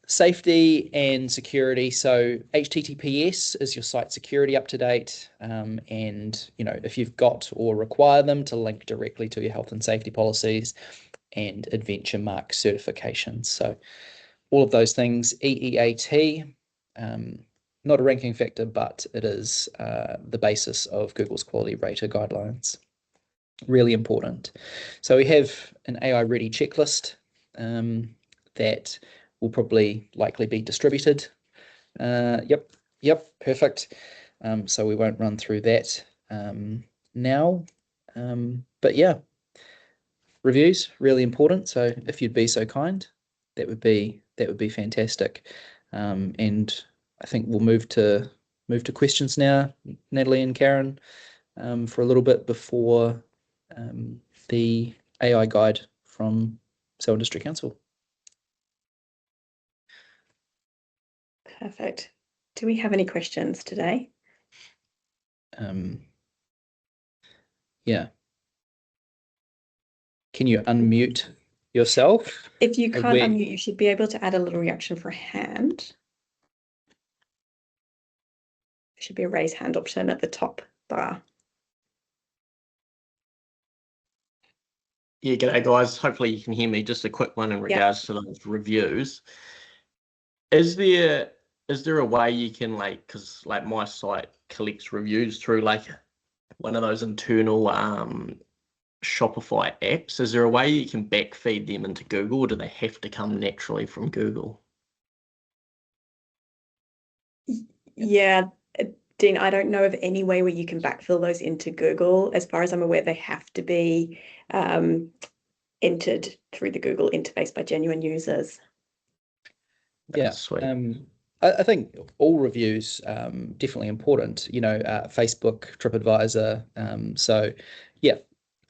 Safety and security. So HTTPS is your site security up to date, and if you've got or require them to link directly to your health and safety policies, and Adventure Mark certifications. So all of those things. EEAT. Not a ranking factor, but it is the basis of Google's quality rater guidelines. Really important. So we have an AI-ready checklist that will likely be distributed. Yep, perfect. So we won't run through that now. But yeah, reviews, really important. So if you'd be so kind, that would be fantastic. And I think we'll move to questions now, Natalie and Karen, for a little bit before the AI guide from Selwyn District Council. Perfect. Do we have any questions today? Yeah. Can you unmute yourself? If you can't unmute, you should be able to add a little reaction for a hand. There should be a raise hand option at the top bar. Yeah, g'day guys. Hopefully you can hear me. Just a quick one in regards to those reviews. Is there a way you can because my site collects reviews through one of those internal Shopify apps? Is there a way you can backfeed them into Google, or do they have to come naturally from Google? Yeah, Dean, I don't know of any way where you can backfill those into Google. As far as I'm aware, they have to be entered through the Google interface by genuine users. Yeah, sweet. I think all reviews definitely important. Facebook, TripAdvisor. So yeah,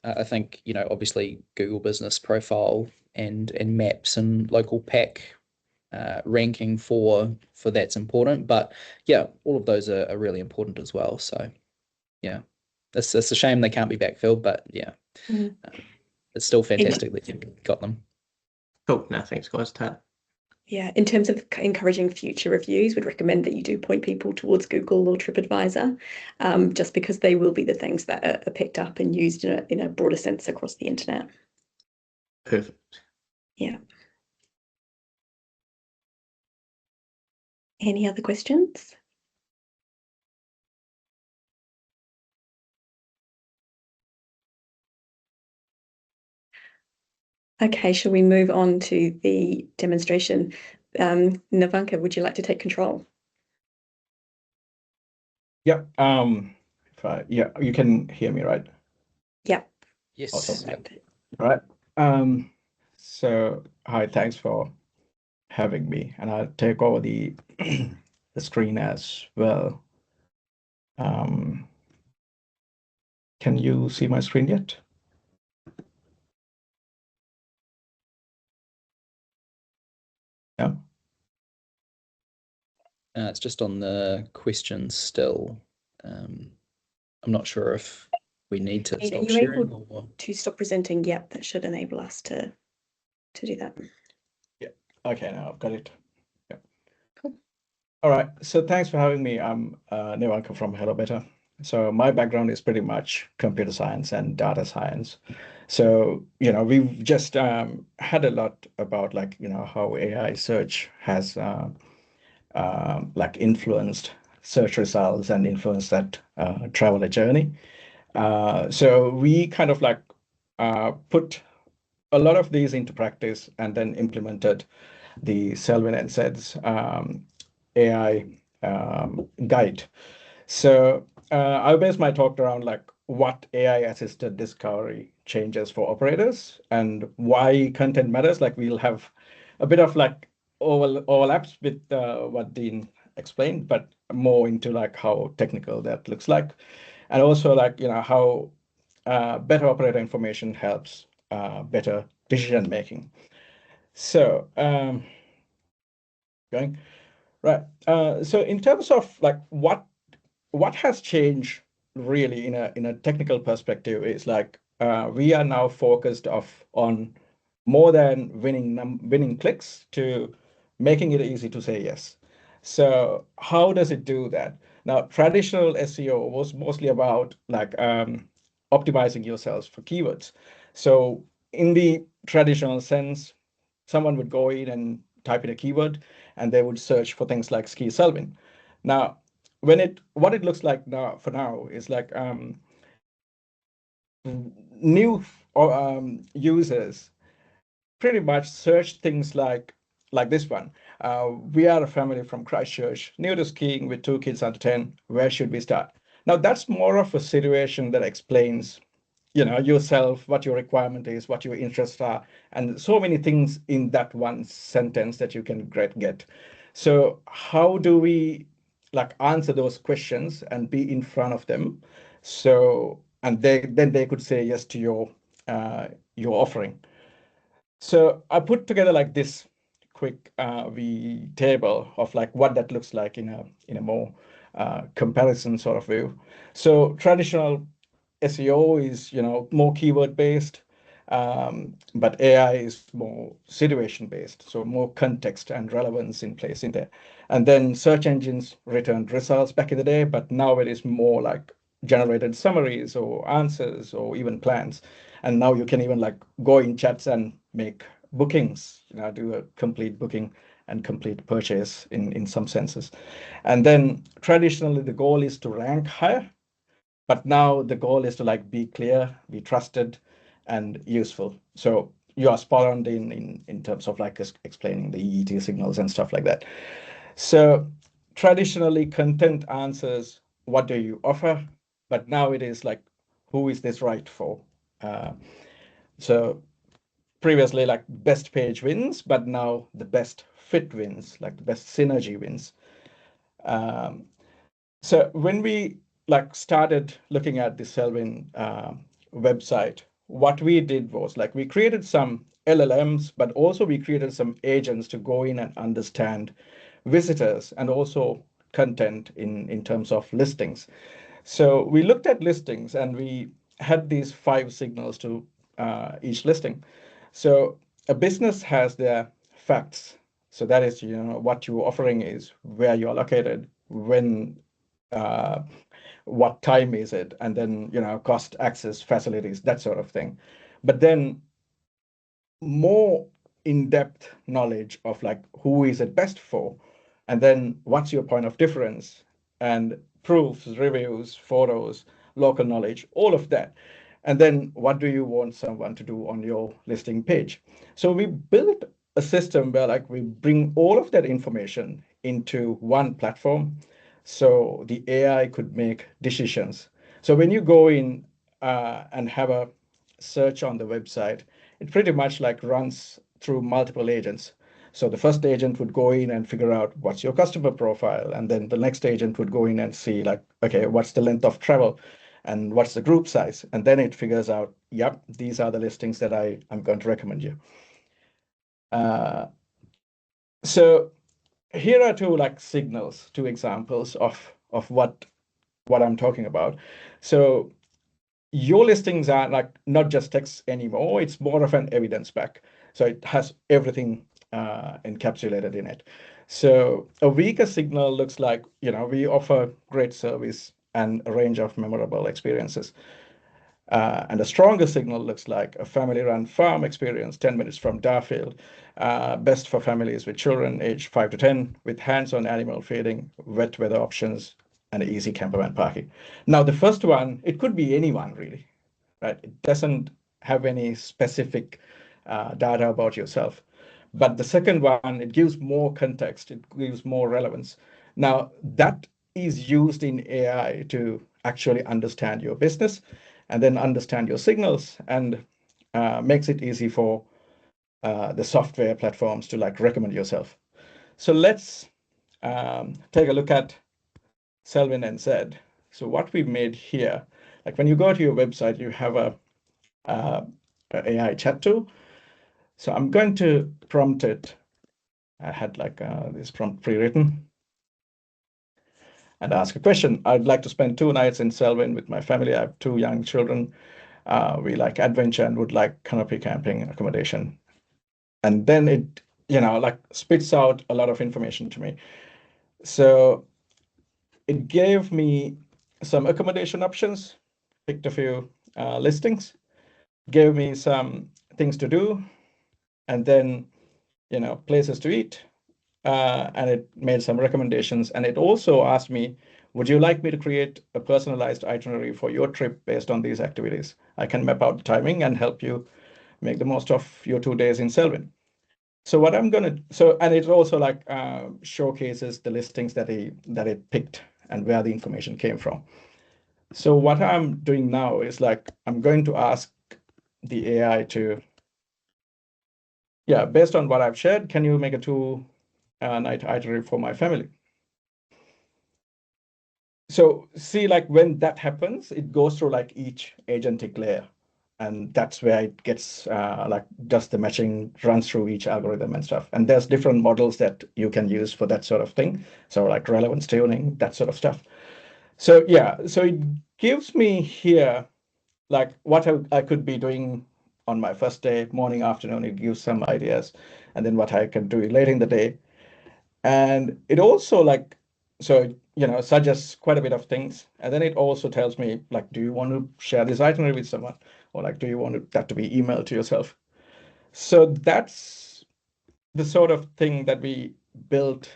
I think obviously Google Business Profile and Maps and local pack ranking for that's important. But yeah, all of those are really important as well. So yeah, it's a shame they can't be backfilled, but yeah, it's still fantastic that you've got them. Cool. No, thanks guys. Yeah, in terms of encouraging future reviews, we'd recommend that you do point people towards Google or TripAdvisor, just because they will be the things that are picked up and used in a broader sense across the internet. Perfect. Yeah. Any other questions? Okay, shall we move on to the demonstration? Navanka, would you like to take control? Yeah. Yeah, you can hear me, right? Yeah. Yes. Awesome. Yep. All right. So hi, thanks for having me, and I'll take over the the screen as well. Can you see my screen yet? Yeah. It's just on the questions still. I'm not sure if we need to stop sharing or... to stop presenting. Yep, that should enable us to do that. Yeah. Okay, now I've got it. Yeah. Cool. All right. So thanks for having me. I'm Nivanka from Hello Better. So my background is pretty much computer science and data science. So, we've just had a lot about how AI search has influenced search results and influenced that traveler journey. So we kind of put a lot of these into practice and then implemented the Selwyn NZ's AI guide. So I based my talk around what AI assisted discovery changes for operators and why content matters. We'll have a bit of overlaps with what Dean explained, but more into how technical that looks like, and also how better operator information helps better decision making. So going right. So in terms of what has changed really in a technical perspective is we are now focused on more than winning clicks to making it easy to say yes. So how does it do that? Now, traditional SEO was mostly about optimizing yourselves for keywords. So in the traditional sense, someone would go in and type in a keyword and they would search for things like ski Selwyn. Now, what it looks like now is new users pretty much search things like this one. We are a family from Christchurch, new to skiing with 2 kids under 10. Where should we start? Now that's more of a situation that explains, yourself, what your requirement is, what your interests are, and so many things in that one sentence that you can get. So how do we answer those questions and be in front of them? So and then they could say yes to your offering. So I put together this quick table of what that looks like in a more comparison sort of view. So traditional SEO is more keyword based, but AI is more situation based, so more context and relevance in place in there. And then search engines returned results back in the day, but now it is more generated summaries or answers or even plans. And now you can even go in chats and make bookings, do a complete booking and complete purchase in some senses. And then traditionally the goal is to rank higher, but now the goal is to be clear, be trusted, and useful. So you are spot on in terms of explaining the EET signals and stuff like that. So traditionally content answers what do you offer, but now it is who is this right for? So previously best page wins, but now the best fit wins, the best synergy wins. So when we started looking at the Selwyn website, what we did was we created some LLMs, but also we created some agents to go in and understand visitors and also content in terms of listings. So we looked at listings and we had these 5 signals to each listing. So a business has their facts. So that is, what your offering is, where you are located, when, what time is it, and then, cost, access, facilities, that sort of thing. But then more in-depth knowledge of who is it best for, and then what's your point of difference, and proofs, reviews, photos, local knowledge, all of that. And then what do you want someone to do on your listing page? So we built a system where like we bring all of that information into one platform so the AI could make decisions. So when you go in and have a search on the website, it pretty much like runs through multiple agents. So the first agent would go in and figure out what's your customer profile. And then the next agent would go in and see like, okay, what's the length of travel and what's the group size? And then it figures out, yep, these are the listings that I'm going to recommend you. So here are two like signals, two examples of what I'm talking about. So your listings are like not just text anymore, it's more of an evidence pack. So it has everything encapsulated in it. So a weaker signal looks like, we offer great service and a range of memorable experiences. And a stronger signal looks like a family-run farm experience 10 minutes from Darfield, best for families with children aged 5 to 10, with hands-on animal feeding, wet weather options, and easy campervan parking. Now, the first one, it could be anyone really, right? It doesn't have any specific data about yourself. But the second one, it gives more context, it gives more relevance. Now, that is used in AI to actually understand your business and then understand your signals and makes it easy for the software platforms to like recommend yourself. So let's take a look at Selwyn NZ. So what we made here, like when you go to your website, you have a AI chat tool. So I'm going to prompt it. I had like this prompt pre-written and ask a question. I'd like to spend 2 nights in Selwyn with my family. I have 2 young children. We like adventure and would like canopy camping accommodation. And then it, like spits out a lot of information to me. So it gave me some accommodation options, picked a few listings, gave me some things to do, and then, places to eat. And it made some recommendations. And it also asked me, would you like me to create a personalized itinerary for your trip based on these activities? I can map out the timing and help you make the most of your 2 days in Selwyn. So what I'm gonna, and it also like showcases the listings that it picked and where the information came from. So what I'm doing now is like, I'm going to ask the AI to, based on what I've shared, can you make a 2-night itinerary for my family? So see, like when that happens, it goes through like each agentic layer. And that's where it gets like just the matching runs through each algorithm and stuff. And there's different models that you can use for that sort of thing. So like relevance tuning, that sort of stuff. So so it gives me here like what I could be doing on my first day, morning, afternoon. It gives some ideas, and then what I can do later in the day. And it also like, so, suggests quite a bit of things. And then it also tells me like, do you want to share this itinerary with someone? Or like, do you want that to be emailed to yourself? So that's the sort of thing that we built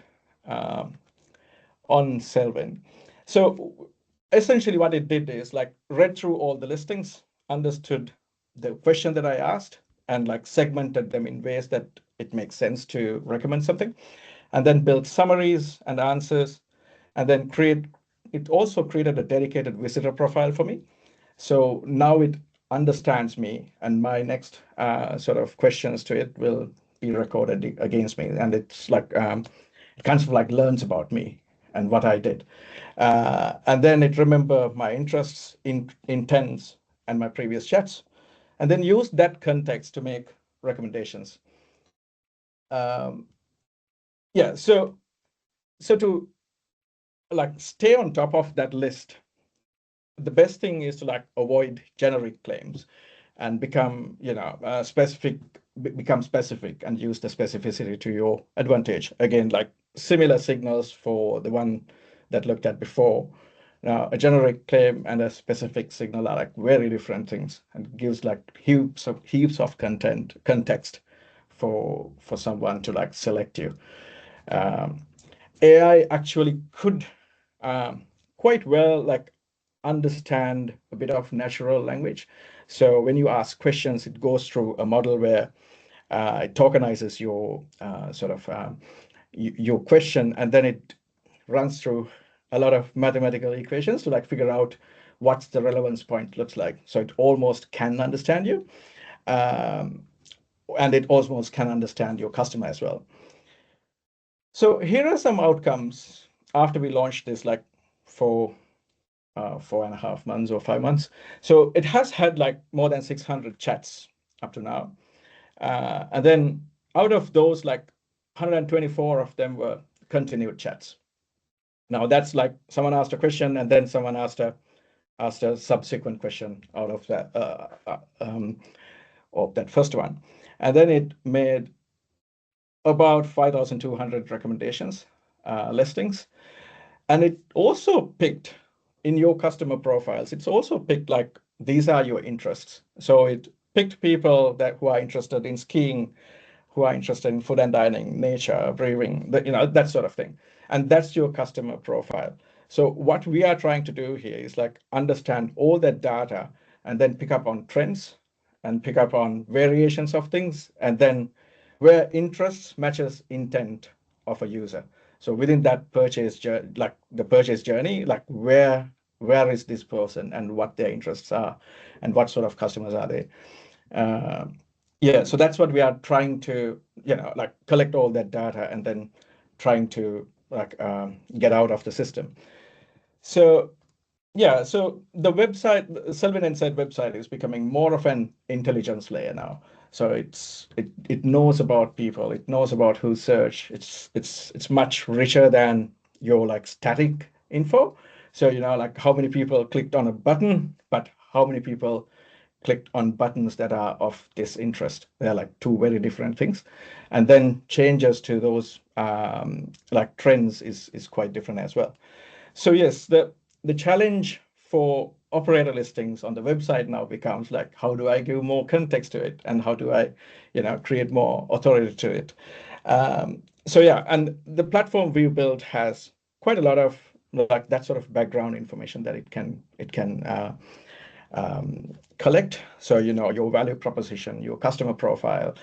on Selwyn. So essentially what it did is like read through all the listings, understood the question that I asked, and like segmented them in ways that it makes sense to recommend something, and then built summaries and answers, and then it also created a dedicated visitor profile for me. So now it understands me, and my next sort of questions to it will be recorded against me, and it's like it kind of like learns about me and what I did, and then it remember my interests, intents, and my previous chats, and then use that context to make recommendations. So to like stay on top of that list, the best thing is to like avoid generic claims and become specific and use the specificity to your advantage. Again, like similar signals for the one that looked at before. Now, a generic claim and a specific signal are like very different things, and gives like heaps of context for someone to like select you. AI actually could quite well like understand a bit of natural language. So when you ask questions, it goes through a model where it tokenizes your your question, and then it runs through a lot of mathematical equations to like figure out what's the relevance point looks like. So it almost can understand you, and it almost can understand your customer as well. So here are some outcomes after we launched this, like for 4.5 months or 5 months. So it has had like more than 600 chats up to now. And then out of those, like 124 of them were continued chats. Now that's like someone asked a question and then someone asked a subsequent question out of that first one. And then it made about 5,200 recommendations, listings. And it also picked in your customer profiles, it's also picked like, these are your interests. So it picked people who are interested in skiing, who are interested in food and dining, nature, brewing, that sort of thing. And that's your customer profile. So what we are trying to do here is like understand all that data and then pick up on trends and pick up on variations of things, and then where interests matches intent of a user. So within that purchase journey, like the purchase journey, like where is this person and what their interests are and what sort of customers are they. Yeah, so that's what we are trying to, like collect all that data and then trying to like get out of the system. So yeah, so the website, the Selwyn NZ website, is becoming more of an intelligence layer now. So it knows about people, it knows about who search. It's much richer than your like static info. So like how many people clicked on a button, but how many people clicked on buttons that are of this interest. They're like two very different things. And then changes to those like trends is quite different as well. So yes, the challenge for operator listings on the website now becomes like, how do I give more context to it, and how do I, create more authority to it? So yeah, and the platform we built has quite a lot of like that sort of background information that it can collect. So your value proposition, your customer profile,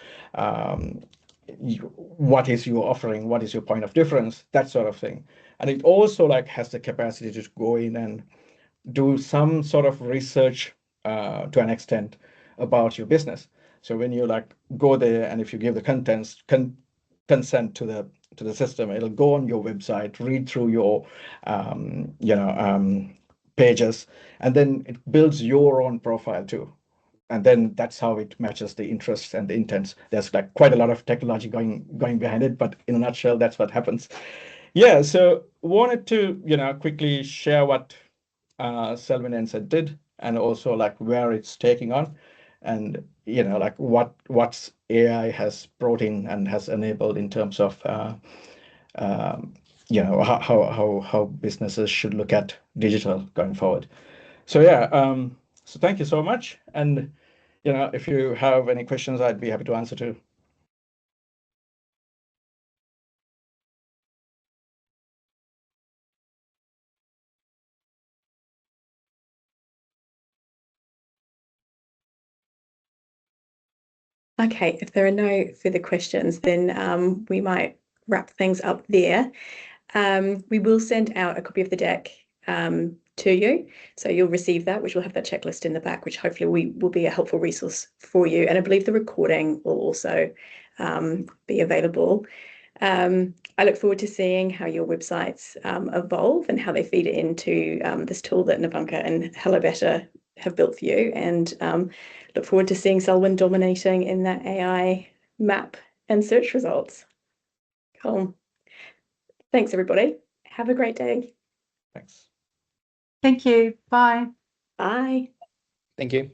what is your offering, what is your point of difference, that sort of thing. And it also like has the capacity to go in and do some sort of research to an extent about your business. So when you like go there, and if you give the consent to the system, it'll go on your website, read through your pages, and then it builds your own profile too. And then that's how it matches the interests and the intents. There's like quite a lot of technology going behind it, but in a nutshell, that's what happens. Yeah, so wanted to quickly share what Selwyn NZ did, and also like where it's taking on, and like what's AI has brought in and has enabled in terms of how businesses should look at digital going forward. So yeah, so thank you so much, and if you have any questions, I'd be happy to answer too. Okay, if there are no further questions, then we might wrap things up there. We will send out a copy of the deck to you, so you'll receive that, which will have that checklist in the back, which hopefully will be a helpful resource for you. And I believe the recording will also be available. I look forward to seeing how your websites evolve and how they feed into this tool that Navanka and Hello Better have built for you, and look forward to seeing Selwyn dominating in that AI map and search results. Cool. Thanks, everybody. Have a great day. Thanks. Thank you. Bye. Bye. Thank you.